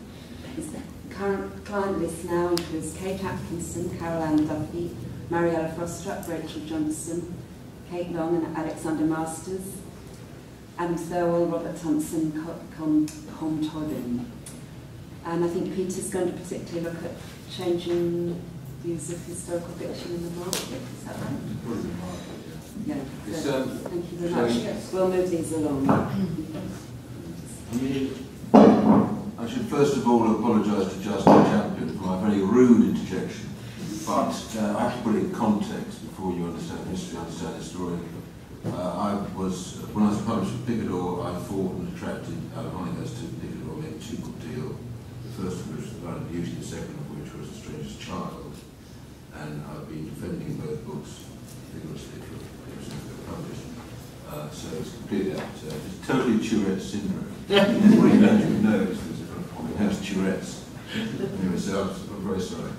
His current client list now includes Kate Atkinson, Carol Ann Duffy, Mariella Frostrup, Rachel Johnson, Kate Long and Alexander Masters, Adam Thirlwell, Robert Thompson, Com Todden. And I think Peter's going to particularly look at changing views of historical fiction in the market. Is that right? Yeah. Thank you very much. Yes. We'll move these along. I should first of all apologise to Justin Champion for my very rude interjection, but I have to put it in context before you understand history, understand historian. When I was published with Picador, I fought and attracted Honeyhurst to Picador, made a 2-book deal. The first of which was The Line of Beauty, the second of which was The Stranger's Child. And I've been defending both books vigorously for published. So it's completely out. It's totally Tourette syndrome. Everybody knows there's a has Tourette's. Anyway, so I'm very sorry.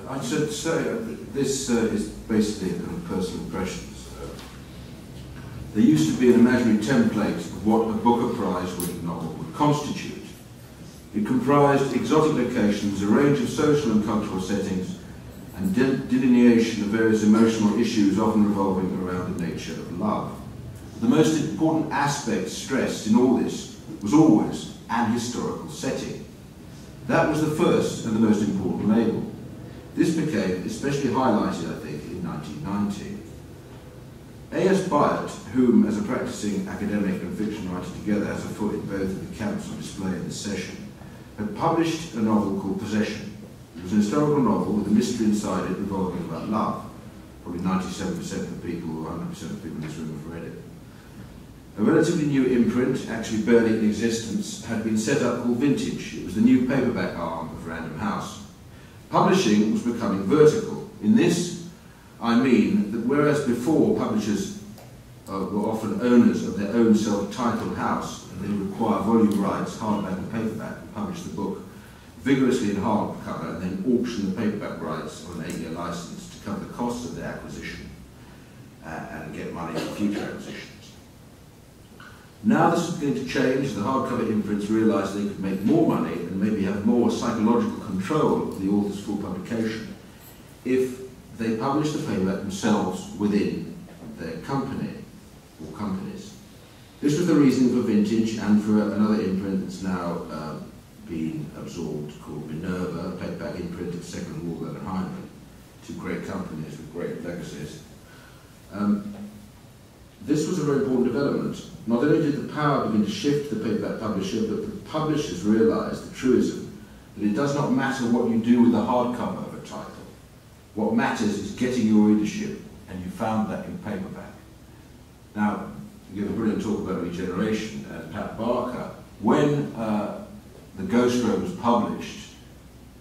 I should say this is basically a kind of personal impressions. There used to be an imaginary template of what a Booker Prize-winning novel would constitute. It comprised exotic locations, a range of social and cultural settings, and delineation of various emotional issues often revolving around the nature of love. The most important aspect stressed in all this was always an historical setting. That was the first and the most important label. This became especially highlighted, I think, in 1990. A.S. Byatt, whom as a practicing academic and fiction writer together has a foot in both of the camps on display in this session, had published a novel called Possession. It was an historical novel with a mystery inside it revolving about love. probably 97% of the people, or 100% of the people in this room have read it. A relatively new imprint, actually barely in existence, had been set up called Vintage. It was the new paperback arm of Random House. Publishing was becoming vertical. In this, I mean that whereas before publishers were often owners of their own self-titled house, and they would acquire volume rights, hardback and paperback, and publish the book vigorously in hardcover, and then auction the paperback rights on an 8-year license to cover the costs of their acquisition and get money for future acquisitions. Now this is going to change. The hardcover imprints realised they could make more money and maybe have more psychological control of the author's full publication if they publish the paperback themselves within their company or companies. This was the reason for Vintage and for another imprint that's now been absorbed called Minerva, a paperback imprint of Second Wallburn and Heinrich, two great companies with great legacies. This was a very important development. Not only did the power begin to shift to the paperback publisher, but the publishers realised the truism that it does not matter what you do with the hardcover of a title. What matters is getting your readership, and you found that in paperback. Now, you give a brilliant talk about regeneration, and Pat Barker, when the Ghost Road was published,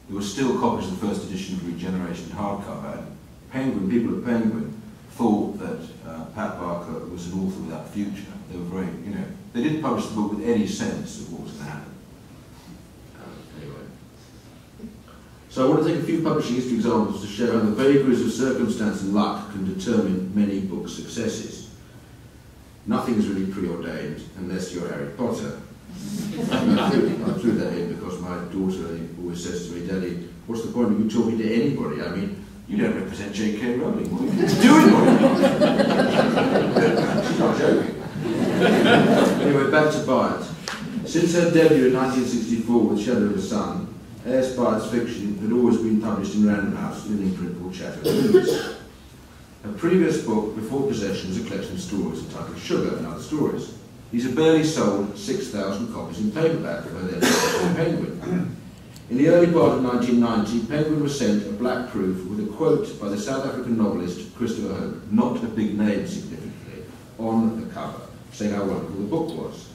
there were still copies of the first edition of Regeneration hardcover, and Penguin, people at Penguin, thought that Pat Barker was an author without a future. They were very, they didn't publish the book with any sense of what was going to happen. Anyway. So I want to take a few publishing history examples to show how the vagaries of circumstance and luck can determine many book successes. Nothing is really preordained unless you're Harry Potter. I threw that in because my daughter always says to me, Daddy, what's the point of you talking to anybody? I mean, you don't represent J.K. Rowling. What are you doing? She's not joking. Anyway, back to Byatt. Since her debut in 1964 with Shadow of the Sun, A.S. Byatt's fiction had always been published in Random House in an imprint called Chatterley's. Her previous book, Before Possession, was a collection of stories entitled Sugar and Other Stories. These had barely sold 6,000 copies in paperback of her then Penguin. In the early part of 1990, Penguin was sent a black proof with a quote by the South African novelist Christopher Hope, not a big name significantly, on the cover, saying how wonderful the book was.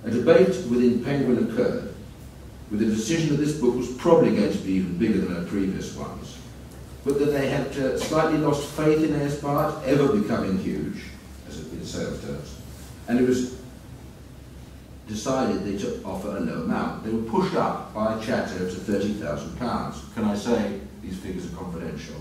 A debate within Penguin occurred, with the decision that this book was probably going to be even bigger than her previous ones, but that they had slightly lost faith in A.S. Byatt ever becoming huge, as in sales terms, and it was decided they to offer a low amount. They were pushed up by Chatter to £30,000. Can I say these figures are confidential?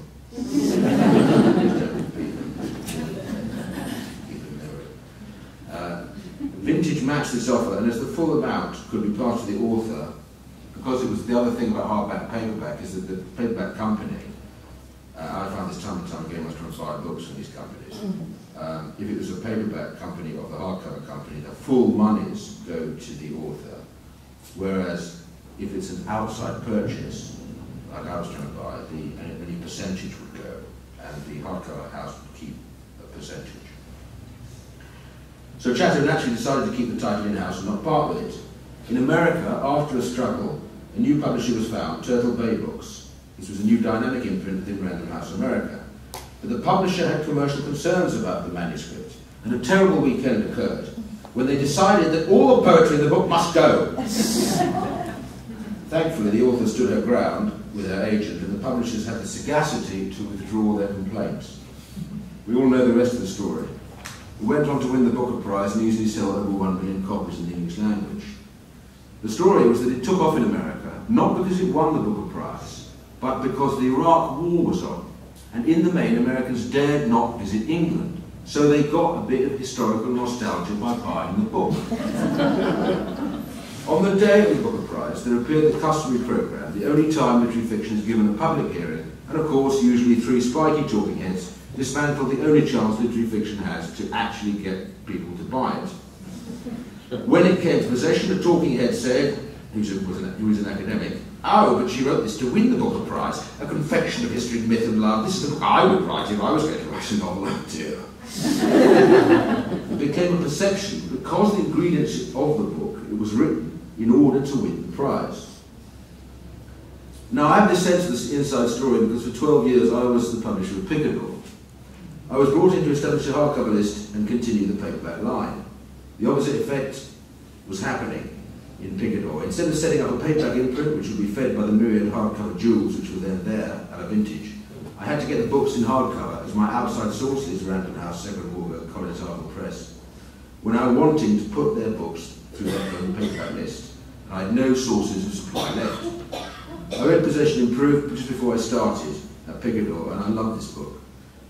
Vintage matched this offer, and as the full amount could be passed to the author, because it was the other thing about hardback paperback is that the paperback company, I found this time and time again when I was trying to buy books from these companies. If it was a paperback company or the hardcover company, the full monies go to the author. Whereas if it's an outside purchase, like I was trying to buy, any percentage would go, and the hardcover house would keep a percentage. So Chatter naturally decided to keep the title in-house and not part with it. In America, after a struggle, a new publisher was found, Turtle Bay Books. This was a new dynamic imprint within Random House America. But the publisher had commercial concerns about the manuscript, and a terrible weekend occurred when they decided that all the poetry in the book must go. Thankfully, the author stood her ground with her agent, and the publishers had the sagacity to withdraw their complaints. We all know the rest of the story. It went on to win the Booker Prize and easily sell over 1 million copies in the English language. The story was that it took off in America, not because it won the Booker Prize, but because the Iraq War was on, and in the main Americans dared not visit England, so they got a bit of historical nostalgia by buying the book. On the day of the Booker Prize, there appeared the customary programme, the only time literary fiction is given a public hearing, and of course usually 3 spiky talking heads dismantle the only chance literary fiction has to actually get people to buy it. When it came to possession, the talking head said, he was an academic, "Oh, but she wrote this to win the Booker Prize, a confection of history, myth and love. This is the book I would write if I was going to write a novel, oh dear." It became a perception, because the ingredients of the book, it was written in order to win the prize. Now, I have this sense of this inside story because for 12 years I was the publisher of Pickador, I was brought in to establish a hardcover list and continue the paperback line. The opposite effect was happening in Picador. Instead of setting up a paperback imprint which would be fed by the myriad hardcover jewels which were then there at a vintage, I had to get the books in hardcover as my outside sources, Random House, Second Morgan, Collins Harville Press, were now wanting to put their books through their own paperback list, and I had no sources of supply left. I read Possession Improved just before I started at Picador, and I loved this book.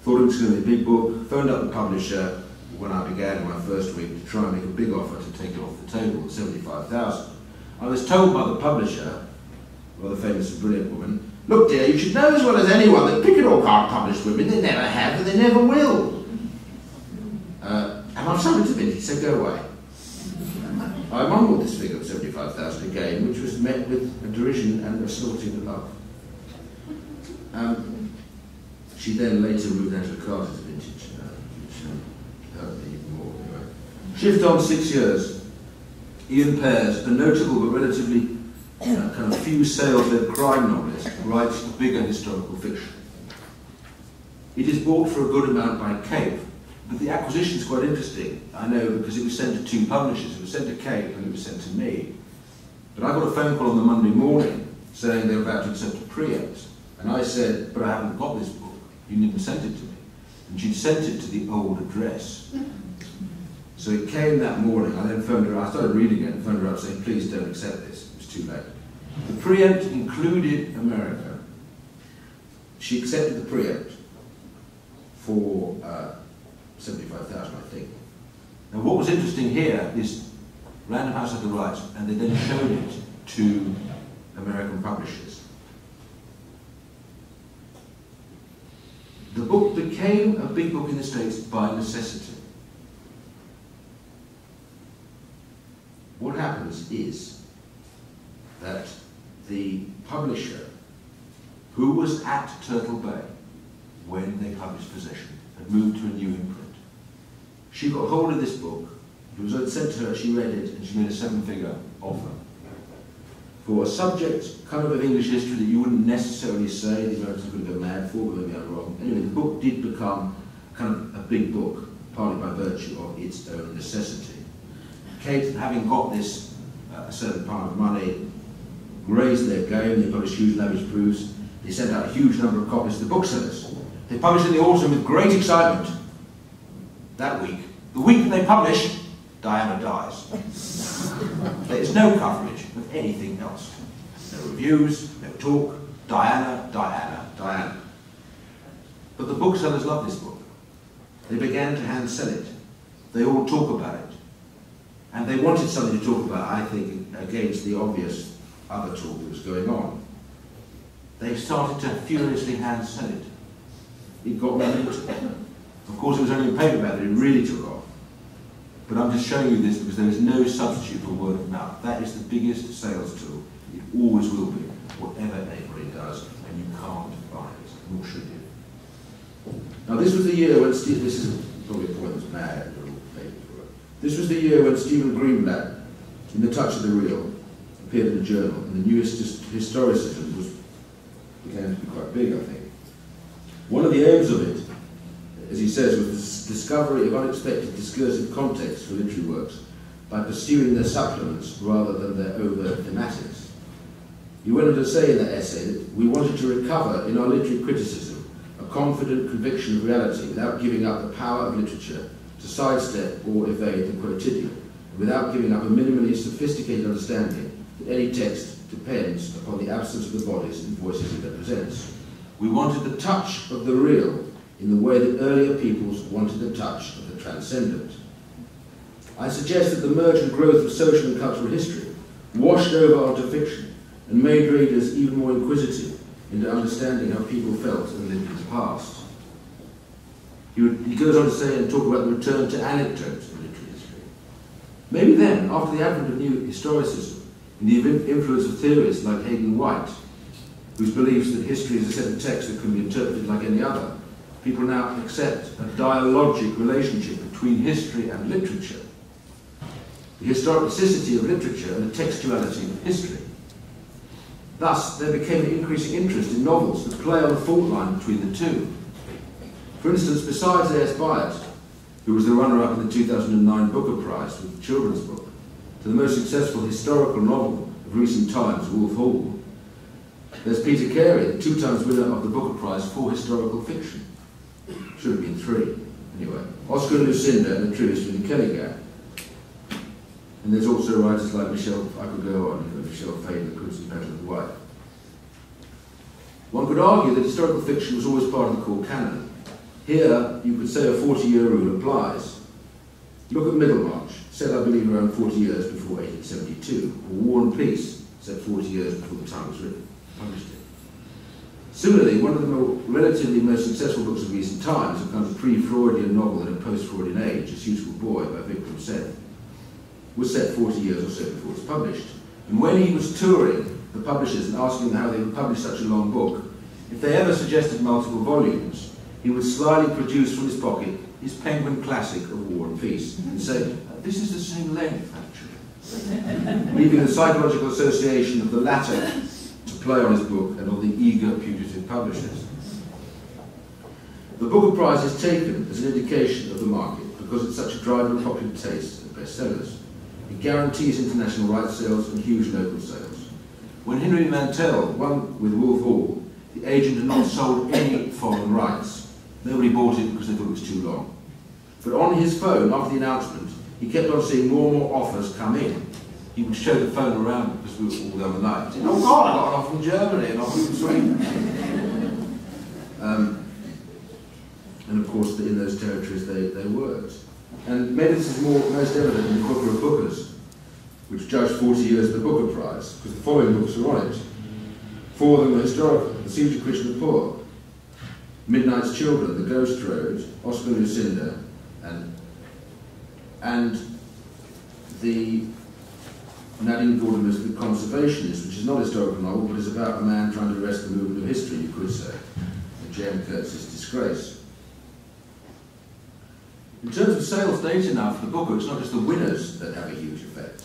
Thought it was going to be a big book, phoned up the publisher when I began my first week to try and make a big offer to take it off the table at $75,000. I was told by the publisher, a rather famous and brilliant woman, "Look dear, you should know as well as anyone that Picador can't publish women, they never have and they never will. And I've sold it to Vintage, so go away." I mumbled this figure of 75,000 again, which was met with a derision and a snorting of love. She then later moved Angela Carter's Vintage, which hurt me even more anyway. Shift on 6 years. Ian Pears, a notable but relatively kind of few sales-led crime novelist, writes bigger historical fiction. It is bought for a good amount by Cape, but the acquisition is quite interesting, I know, because it was sent to 2 publishers. It was sent to Cape and it was sent to me. But I got a phone call on the Monday morning saying they were about to accept a preempt. And I said, "But I haven't got this book. You never sent it to me." And she'd sent it to the old address. So it came that morning. I then phoned her. I started reading it and phoned her up saying, "Please don't accept this. It was too late." The preempt included America. She accepted the preempt for 75,000, I think. Now, what was interesting here is Random House had the rights, and they then showed it to American publishers. The book became a big book in the States by necessity. What happens is that the publisher, who was at Turtle Bay when they published Possession, had moved to a new imprint. She got hold of this book, it was sent to her, she read it, and she made a 7-figure offer. For a subject kind of English history that you wouldn't necessarily say the Americans would go mad for, but maybe I'm wrong. Anyway, the book did become kind of a big book, partly by virtue of its own necessity. Kate, having got this certain part of money, raised their game. They published huge lavish proofs. They sent out a huge number of copies to the booksellers. They published in the autumn with great excitement. That week, the week that they publish, Diana dies. There is no coverage of anything else. No reviews, no talk. Diana, Diana, Diana. But the booksellers loved this book. They began to hand sell it. They all talk about it. And they wanted something to talk about, I think, against the obvious other talk that was going on. They started to furiously hand sell it. It got momentum. Of course, it was only in paperback that it really took off. But I'm just showing you this because there is no substitute for word of mouth. That is the biggest sales tool. It always will be, whatever anybody does, and you can't buy it, nor should you. Now, this was the year when Steve, this is probably a point that's mad. This was the year when Stephen Greenblatt, in The Touch of the Real, appeared in the journal, and the newest historicism began to be quite big, I think. One of the aims of it, as he says, was the discovery of unexpected discursive context for literary works by pursuing their supplements rather than their overt thematics. He went on to say in that essay that we wanted to recover in our literary criticism a confident conviction of reality without giving up the power of literature to sidestep or evade the quotidian, and without giving up a minimally sophisticated understanding that any text depends upon the absence of the bodies and voices it represents. We wanted the touch of the real in the way that earlier peoples wanted the touch of the transcendent. I suggest that the merge and growth of social and cultural history washed over onto fiction and made readers even more inquisitive into understanding how people felt and lived in the past. He goes on to say and talk about the return to anecdotes in literary history. Maybe then, after the advent of new historicism, and the influence of theorists like Hayden White, whose beliefs that history is a set of texts that can be interpreted like any other, people now accept a dialogic relationship between history and literature, the historicity of literature and the textuality of history. Thus, there became an increasing interest in novels that play on the fault line between the two. For instance, besides A.S. Byatt, who was the runner-up in the 2009 Booker Prize with the children's book, to the most successful historical novel of recent times, Wolf Hall, there's Peter Carey, the 2 times winner of the Booker Prize for historical fiction. Should have been 3, anyway. Oscar and Lucinda and the True History of the Kelly Gang. And there's also writers like Michelle, I could go on, Michelle Faden, The Crimson Petal of the White. One could argue that historical fiction was always part of the core canon. Here, you could say a 40-year rule applies. Look at Middlemarch, set I believe around 40 years before 1872, or War and Peace, set 40 years before the time was written, published it. Similarly, one of the relatively most successful books of recent times, a kind of pre-Freudian novel in a post-Freudian age, A Suitable Boy by Vikram Seth, was set 40 years or so before it was published. And when he was touring the publishers and asking them how they would publish such a long book, if they ever suggested multiple volumes, he would slyly produce from his pocket his Penguin classic of War and Peace and say, this is the same length, actually. Leaving the psychological association of the latter to play on his book and on the eager, putative publishers. The Booker Prize is taken as an indication of the market because it's such a driver of popular taste and bestsellers. It guarantees international rights sales and huge local sales. When Henry Mantell won with Wolf Hall, the agent had not sold any foreign rights. Nobody bought it because they thought it was too long. But on his phone, after the announcement, he kept on seeing more and more offers come in. He would show the phone around because we were all there on the night. Saying, oh God, I got an offer from Germany and offer from Sweden. And of course, in those territories, they worked. And maybe this is most evident in the Booker of Bookers, which judged 40 years of the Booker Prize, because the following books are on it. 4 of them are historical: The Siege of Krishnapur, Midnight's Children, The Ghost Road, Oscar and Lucinda, and the Nadine Gordimer's The Conservationist, which is not a historical novel, but is about a man trying to arrest the movement of history, you could say, and J.M. Coates's Disgrace. In terms of sales data now for the Booker, it's not just the winners that have a huge effect.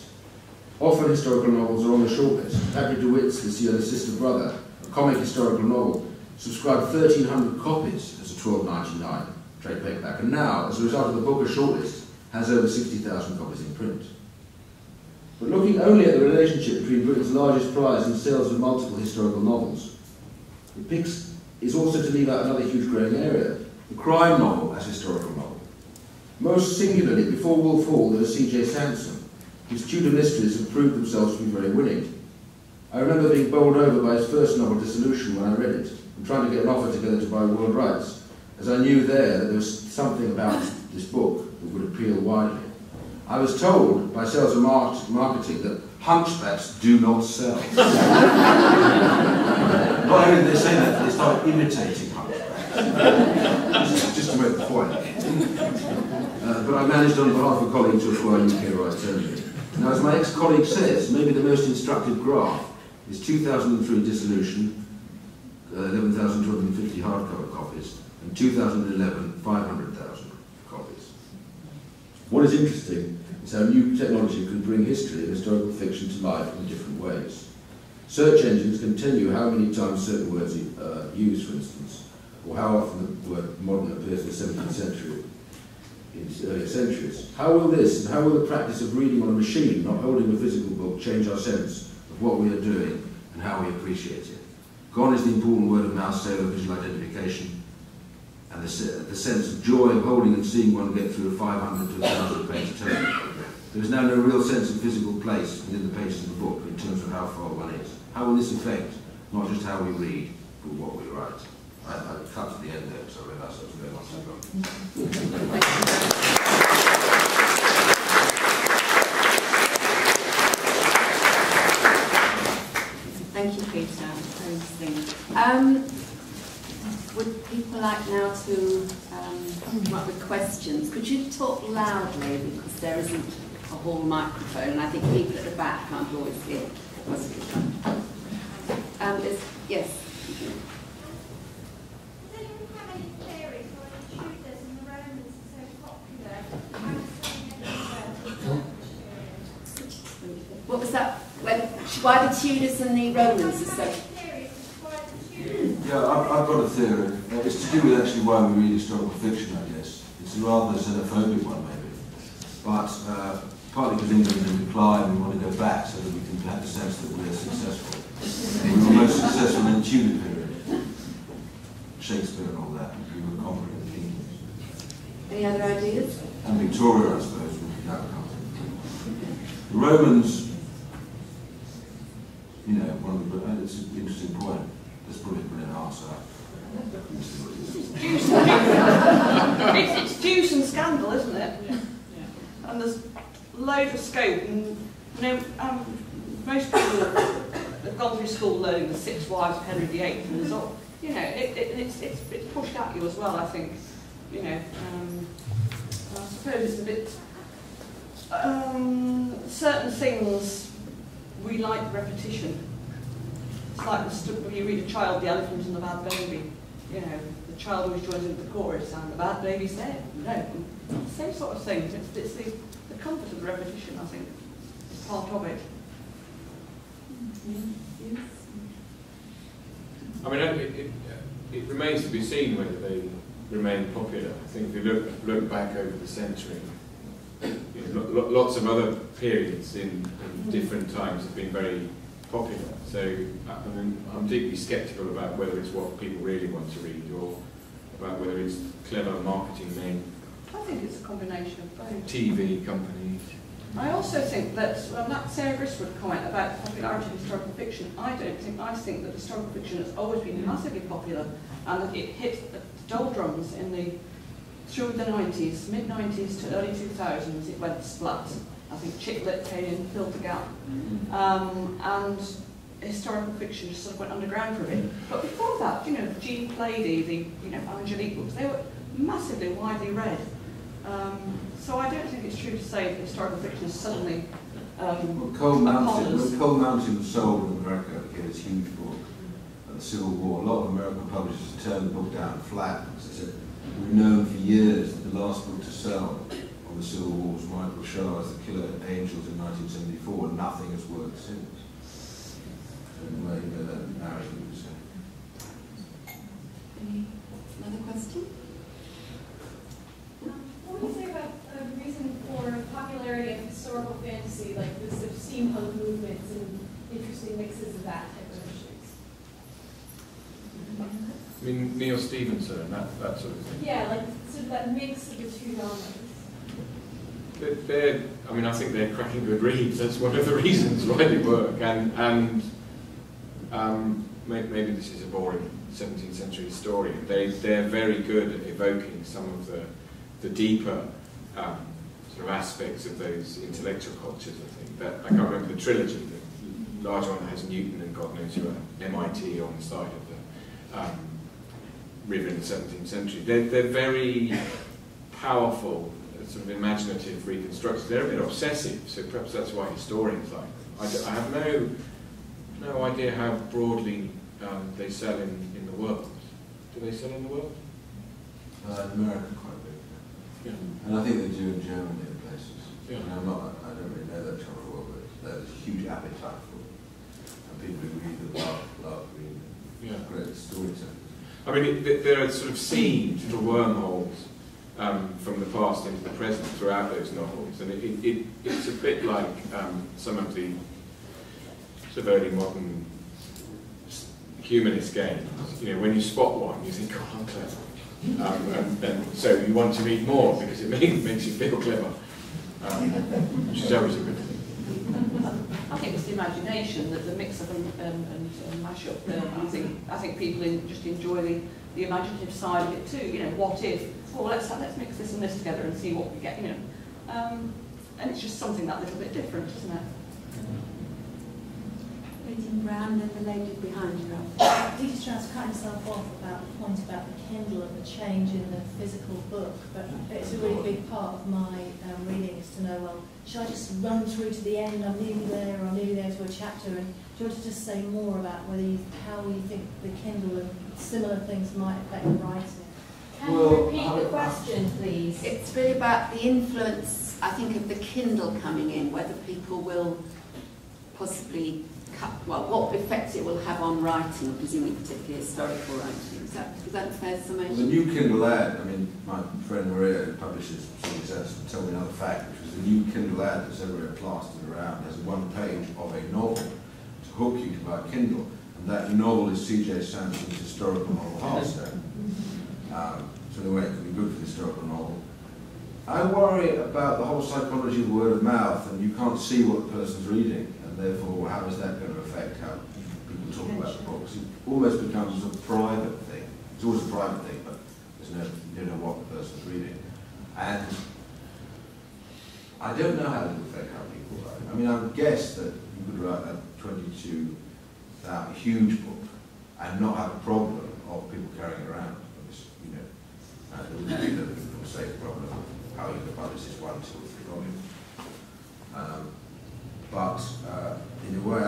Often historical novels are on the shortlist. Patrick DeWitt's The Sierra Sister Brother, a comic historical novel, subscribed 1,300 copies as a $12.99 trade paperback, and now, as a result of the Booker shortlist, has over 60,000 copies in print. But looking only at the relationship between Britain's largest prize and sales of multiple historical novels, it is also to leave out another huge growing area, the crime novel as historical novel. Most singularly, before Wolf Hall, there was C.J. Sansom, whose Tudor mysteries have proved themselves to be very winning. I remember being bowled over by his first novel, Dissolution, when I read it, and trying to get an offer together to buy world rights, as I knew there that there was something about this book that would appeal widely. I was told by sales and marketing that hunchbacks do not sell. Not only did they say that, they started imitating hunchbacks. Just to make the point. But I managed on behalf of a colleague to acquire UK rights only. Now, as my ex-colleague says, maybe the most instructive graph is 2003 Dissolution, 11,250 hardcover copies, and 2011, 500,000 copies. What is interesting is how new technology can bring history and historical fiction to life in different ways. Search engines can tell you how many times certain words are used, for instance, or how often the word modern appears in the 17th century, in earlier centuries. How will this, and how will the practice of reading on a machine, not holding a physical book, change our sense of what we are doing and how we appreciate it? Gone is the important word of mouth sale of visual identification, and the sense of joy of holding and seeing one get through a 500 to 1,000 page tome. There is now no real sense of physical place within the pages of the book in terms of how far one is. How will this affect not just how we read, but what we write? I cut to the end there because I realised I was going on so long. Thank you, Peter. Very interesting. Would people like now to come up with questions? Could you talk loudly, because there isn't a hall microphone, and I think people at the back can't always hear what's being done. Yes. Does anyone have any theories why the Tudors and the Romans are so popular outside of What was that? Why the Tudors and the Romans are so... Yeah, I've got a theory. It's to do with actually why we read historical fiction, I guess. It's a rather xenophobic one, maybe. But partly because England is in decline, we want to go back so that we can have the sense that we're successful. We were most successful in the Tudor period. Shakespeare and all that. We were conquering the kingdoms. Any other ideas? And Victoria, I suppose, would be that kind of thing. The Romans, you know, it's an interesting point. Let's put it in an answer. It's juice and scandal, isn't it? And there's loads of scope. And you know, most people have gone through school learning the 6 wives of Henry VIII, and there's all, you know, it's pushed at you as well. I think, you know, I suppose it's a bit. Certain things we like repetition. It's like when you read a child, the elephant and the bad baby. You know, the child always joins in with the chorus, and the bad baby said, no, same sort of things. It's the comfort of the repetition, I think, is part of it. Yes. I mean, it remains to be seen whether they remain popular. I think if you look back over the century, you know, lots of other periods in different times have been very popular. So I mean, I'm deeply sceptical about whether it's what people really want to read or about whether it's clever marketing men. I think it's a combination of both. TV companies. I also think that, that Sarah Griswood comment about the popularity of historical fiction, I think that historical fiction has always been massively popular, and that it hit the doldrums through the 90s, mid-90s to early 2000s, it went splat. I think chick lit came in, filled the gap. And historical fiction just sort of went underground for a bit. But before that, you know, Jean Plaidy, the Angelique books, they were massively widely read. So I don't think it's true to say that historical fiction is suddenly Coal Mountain was sold in America, again, it's a huge book, at the Civil War. A lot of American publishers turned the book down flat because they said, we've known for years that the last book to sell on the Civil War was Michael Shah's The Killer Angels in 1974, and nothing has worked since. Anyway, that narrative was Another question? What do you say about the reason for popularity of historical fantasy, like the sort of steampunk movements and interesting mixes of that type of issues? I mean, Neil Stevenson and that sort of thing. Yeah, like sort of that mix of the two genres. I mean, I think they're cracking good reads. That's one of the reasons why they work. And maybe this is a boring 17th century historian. They're very good at evoking some of the deeper sort of aspects of those intellectual cultures. I think that I can't remember the trilogy. The large one has Newton and God knows who at MIT on the side of the river in the 17th century. They're very powerful, sort of imaginative reconstructions. They're a bit obsessive, so perhaps that's why historians like them. I have no idea how broadly they sell in the world. Do they sell in the world? in America quite big. Yeah. And I think they do in Germany and places. Yeah. I don't really know that kind of world, but there's a huge appetite for it. And people who read them love reading them. Yeah. Great storytelling. I mean, there are sort of seeds, little wormholes from the past into the present throughout those novels, and it's a bit like some of the sort of early modern humanist games. You know, when you spot one, you think, "Oh, I'm clever," and so you want to read more because it makes you feel clever, which is always a good thing. I think it's the imagination, that the mix-up and mash-up. I think people just enjoy the imaginative side of it too. You know, what if? Well, let's mix this and this together and see what we get. You know, and it's just something that little bit different, isn't it? Reading Brown and the lady behind you. Peter Straus cut himself off about the point about the Kindle and the change in the physical book, but it's a really big part of my reading is to know, well, should I just run through to the end, I'm nearly there, or I'm nearly there to a chapter, and do you want to just say more about how you think the Kindle and similar things might affect writing? Can you repeat the question, please? It's really about the influence, I think, of the Kindle coming in, whether people will possibly what effect it will have on writing, or presumably particularly historical writing. Is that a fair summation? Well, the new Kindle ad, I mean, my friend Maria, who publishes things, told me another fact, which was the new Kindle ad that's everywhere plastered around has one page of a novel to hook you to buy a Kindle, and that novel is C.J. Sampson's historical novel Hearthstone. So in a way, it could be good for the historical novel. I worry about the whole psychology of word of mouth, and you can't see what the person's reading, and therefore, how is that going to affect how people talk about the books? It almost becomes a private thing. It's always a private thing, but there's no, you don't know what the person's reading. And I don't know how it will affect how people write. I mean, I would guess that you could write a 22,000 huge book and not have a problem of people carrying it around. You know, and it would be the same problem of how you can publish this 1, 2, or 3 volumes. But in a way, I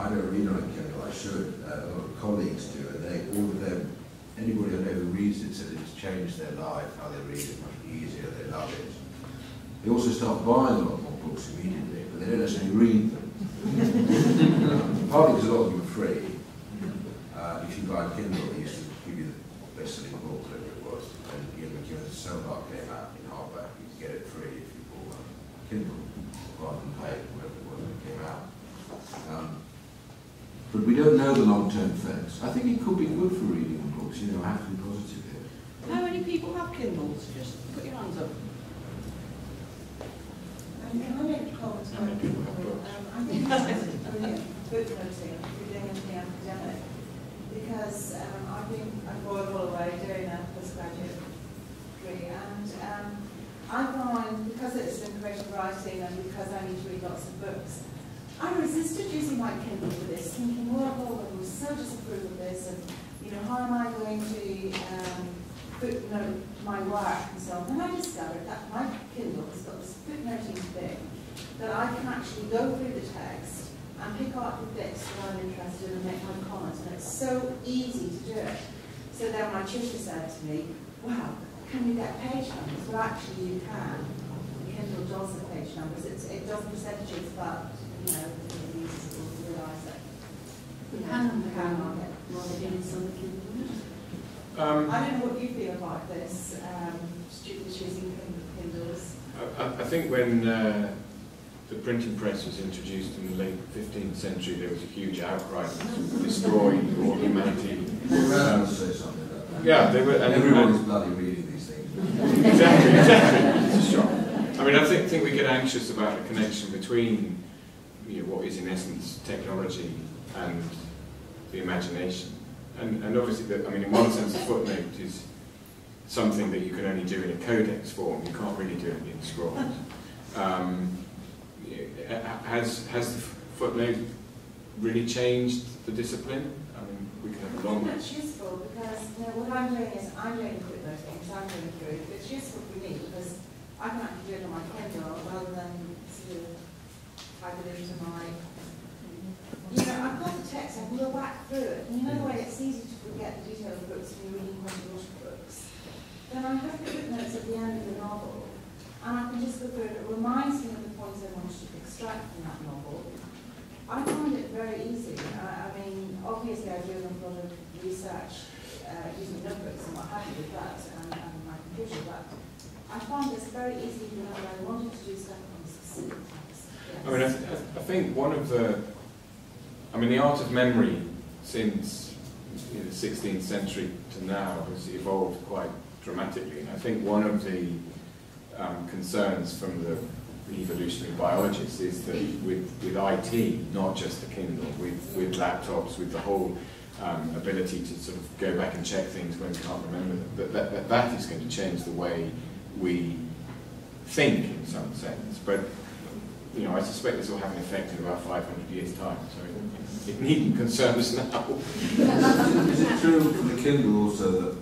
don't read on a Kindle. I should. A lot of colleagues do, and all of them, anybody I know who reads it says it's changed their life, how they read it, much easier, they love it. They also start buying a lot more books immediately, but they don't necessarily read them. Partly because a lot of them are free. If you buy a Kindle, they used to give you the best-selling book, whatever it was, and when Selmark came out in hardback, you could get it free if you bought a Kindle, rather than pay whatever it was when it came out. But we don't know the long-term effects. I think it could be good for reading books, you know, I have to be positive here. How many people have Kindles? Just put your hands up. Can I make a comment? I think it's brilliant footnoting if you're doing anything academic, because I've been at Royal Holloway doing a postgraduate degree, and I find, because it's in creative writing and because I need to read lots of books, I resisted using my Kindle for this, thinking, well, I was so disapproved of this, and you know, how am I going to footnote my work and so on. And I discovered that my Kindle has got this footnoting thing that I can actually go through the text and pick out the bits that I'm interested in and make my comments, and it's so easy to do it. So then my tutor said to me, wow, can you get page numbers? Well, actually you can. Kindle does the page numbers. It does percentages, but you know, it's easy to realise it. You can on it rather than some Kindle. I don't know what you feel about this, students using Kindles. I think when the printing press was introduced in the late 15th century, there was a huge outcry to destroy all humanity. Say something about that. Yeah, they were. And everybody's bloody reading these things. Exactly. It's a shock. I mean, I think we get anxious about the connection between, you know, what is in essence technology and the imagination. And obviously, I mean, in one sense, the footnote is something that you can only do in a codex form. You can't really do it in scrolls. Has the footnote really changed the discipline? I mean, we could have a long. I think that's useful because you know, what I'm doing is I'm doing footnoting because I'm going through it. It's useful for me because I can actually do it on my Kindle rather than sort of type it into my. You know, I've got the text, I can go back through it, and you know the way it's easy to forget the detail of books when you're reading quite a lot of books. Then I have the footnotes at the end of the novel, and I can just go through it. It reminds me of the points I want to extract from that novel. I find it very easy. I mean, obviously I do a lot of research using notebooks and what have you with that, and my computer, but I find this very easy whenever I wanted to do stuff on specific text. Yes. I mean, I think one of the the art of memory since the 16th century to now has evolved quite dramatically. And I think one of the concerns from the evolutionary biologists is that with IT, not just the Kindle, with laptops, with the whole ability to sort of go back and check things when we can't remember them, that is going to change the way we think in some sense. But you know, I suspect this will have an effect in about 500 years' time, so it needn't concern us now. Is it true for the Kindle also that,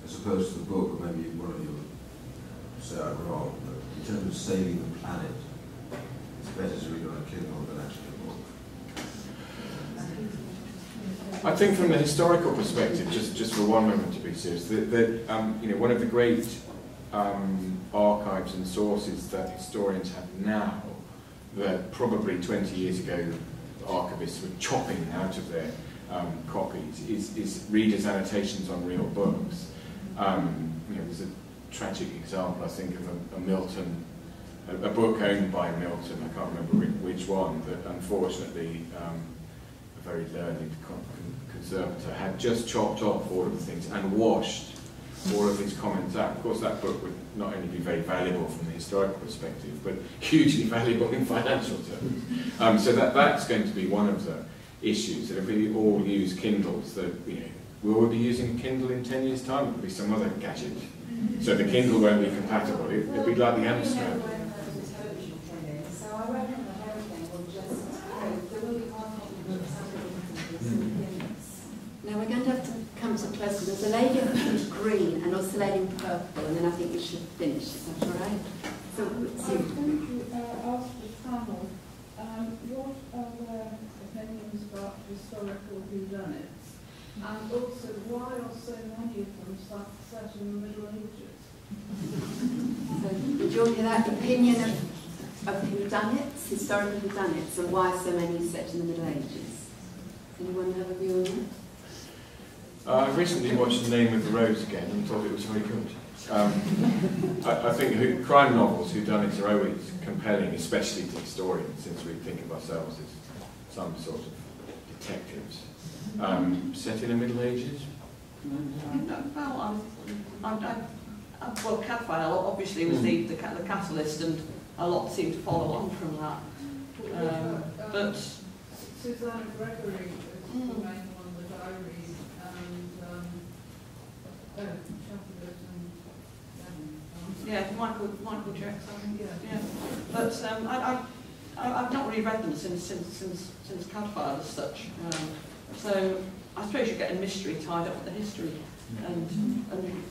as opposed to the book, or maybe one of you would say I'm wrong, but in terms of saving the planet, it's better to read on a Kindle than actually a book? I think from the historical perspective, just for one moment to be serious, that you know, one of the great archives and sources that historians have now that probably 20 years ago archivists were chopping out of their copies is readers' annotations on real books. There's a tragic example, I think, of a Milton, a book owned by Milton, I can't remember which one, that unfortunately a very learned conservator had just chopped off all of the things and washed all of his comments out. Of course, that book would not only be very valuable from the historical perspective, but hugely valuable in financial terms. So that's going to be one of the issues, that if we all use Kindles, that will we be using a Kindle in 10 years' time? It will be some other gadget. So the Kindle won't be compatible. It'll be like the Amstrad. So I reckon that everything will just, there will be hard copy books and Now we're going to have to come to a close. There's a lady in green and also a lady in purple, and then I think we should finish. Is that all right? So, I was going to ask the panel, what are their opinions about historical whodunits? And also, why are so many of them set in the Middle Ages? So, did you all hear that? Opinion of whodunits, historical whodunits, and why so many set in the Middle Ages? Anyone have a view on that? I recently watched The Name of the Rose again and thought it was very good. I think crime novels, whodunits, are always compelling, especially to historians, since we think of ourselves as some sort of detectives. Set in the Middle Ages? Well, Cadfael obviously was the catalyst, and a lot seemed to follow on from that. But Susanna Gregory is the main one that I read, and Chadwick yeah, Michael Jackson. Yeah. But I've not really read them since Cadfael as such. So I suppose you're getting mystery tied up with the history, and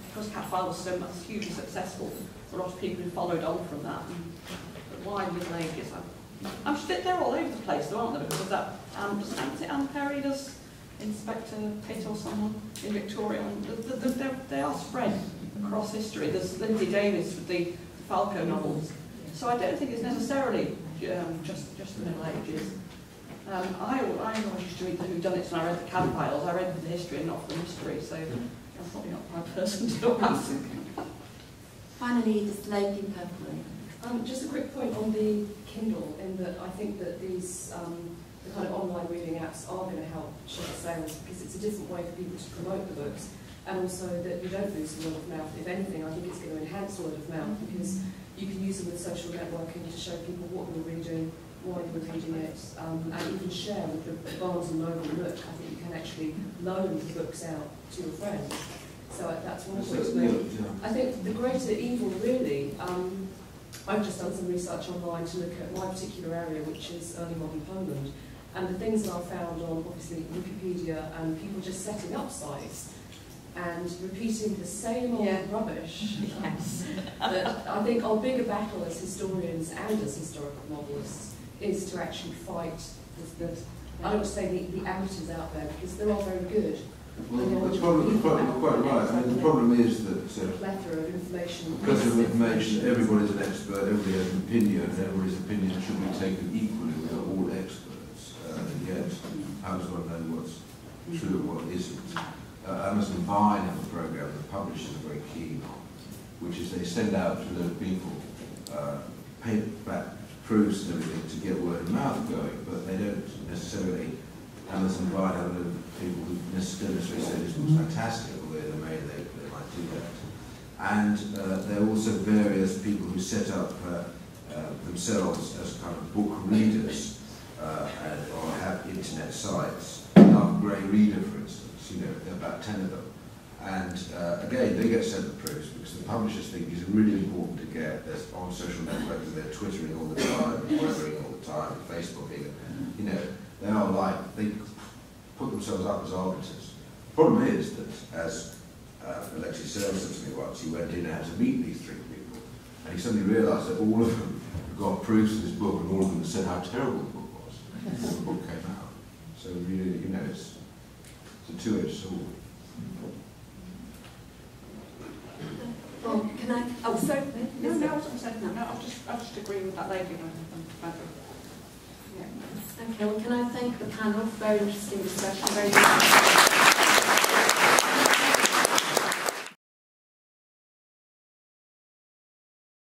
because Cadfael was so much hugely successful, there are a lot of people who followed on from that. But why Middle Ages? I'm sure they're all over the place, though, aren't they? Because that Anne Perry does Inspector Pitt or someone in Victoria. They are spread across history. There's Lindsay Davis with the Falco novels. So I don't think it's necessarily just the Middle Ages. I always used to read the whodunits and I read the Cadfaels. I read for the history and not for the mystery, so I'm probably not the right person to ask. Finally, this lady in purple. Just a quick point on the Kindle, in that I think that these the kind of online reading apps are going to help shift sales, because it's a different way for people to promote the books, and also that you don't lose the word of mouth. If anything, I think it's going to enhance word of mouth, because you can use them with social networking to show people what you're reading, why you're reading it, and even share with the Barnes and Noble look. I think you can actually loan the books out to your friends. So that's one way to make it. I think the greater evil, really, I've just done some research online to look at my particular area, which is early modern Poland, and the things that I've found on, obviously, Wikipedia, and people just setting up sites and repeating the same old rubbish. Yes. That I think our bigger battle as historians and as historical novelists is to actually fight I don't want to say the amateurs out there, because they're all very good. Well, the problem, quite right. I mean, the problem is that plethora of information. Because of information, everybody's an expert, everybody has an opinion, and everybody's opinion should be taken equally. We are all experts, and yet how does one know what's true and what isn't? Amazon Vine have a program that publishers are very keen on, which is they send out to the people paperback proofs and everything to get word of mouth going, but they don't necessarily. Amazon Vine have people who necessarily say this was fantastic, although they might do that. And there are also various people who set up themselves as kind of book readers or have internet sites. Grey Reader, for instance, there are about 10 of them. And again, they get sent the proofs because the publishers think it's really important to get this on social networks. They're twittering all the time, weathering all the time, Facebooking. They are like, they put themselves up as arbiters. The problem is that, as Alexei Searle said to me once, he went in and had to meet these 3 people, and he suddenly realised that all of them got proofs of his book, and all of them said how terrible the book was before the book came out. So really, it's a two-edged sword. Well, can I? Oh, sorry. No, I wasn't saying that. No, I'll just agree with that lady. Okay, well, can I thank the panel for very interesting discussion, very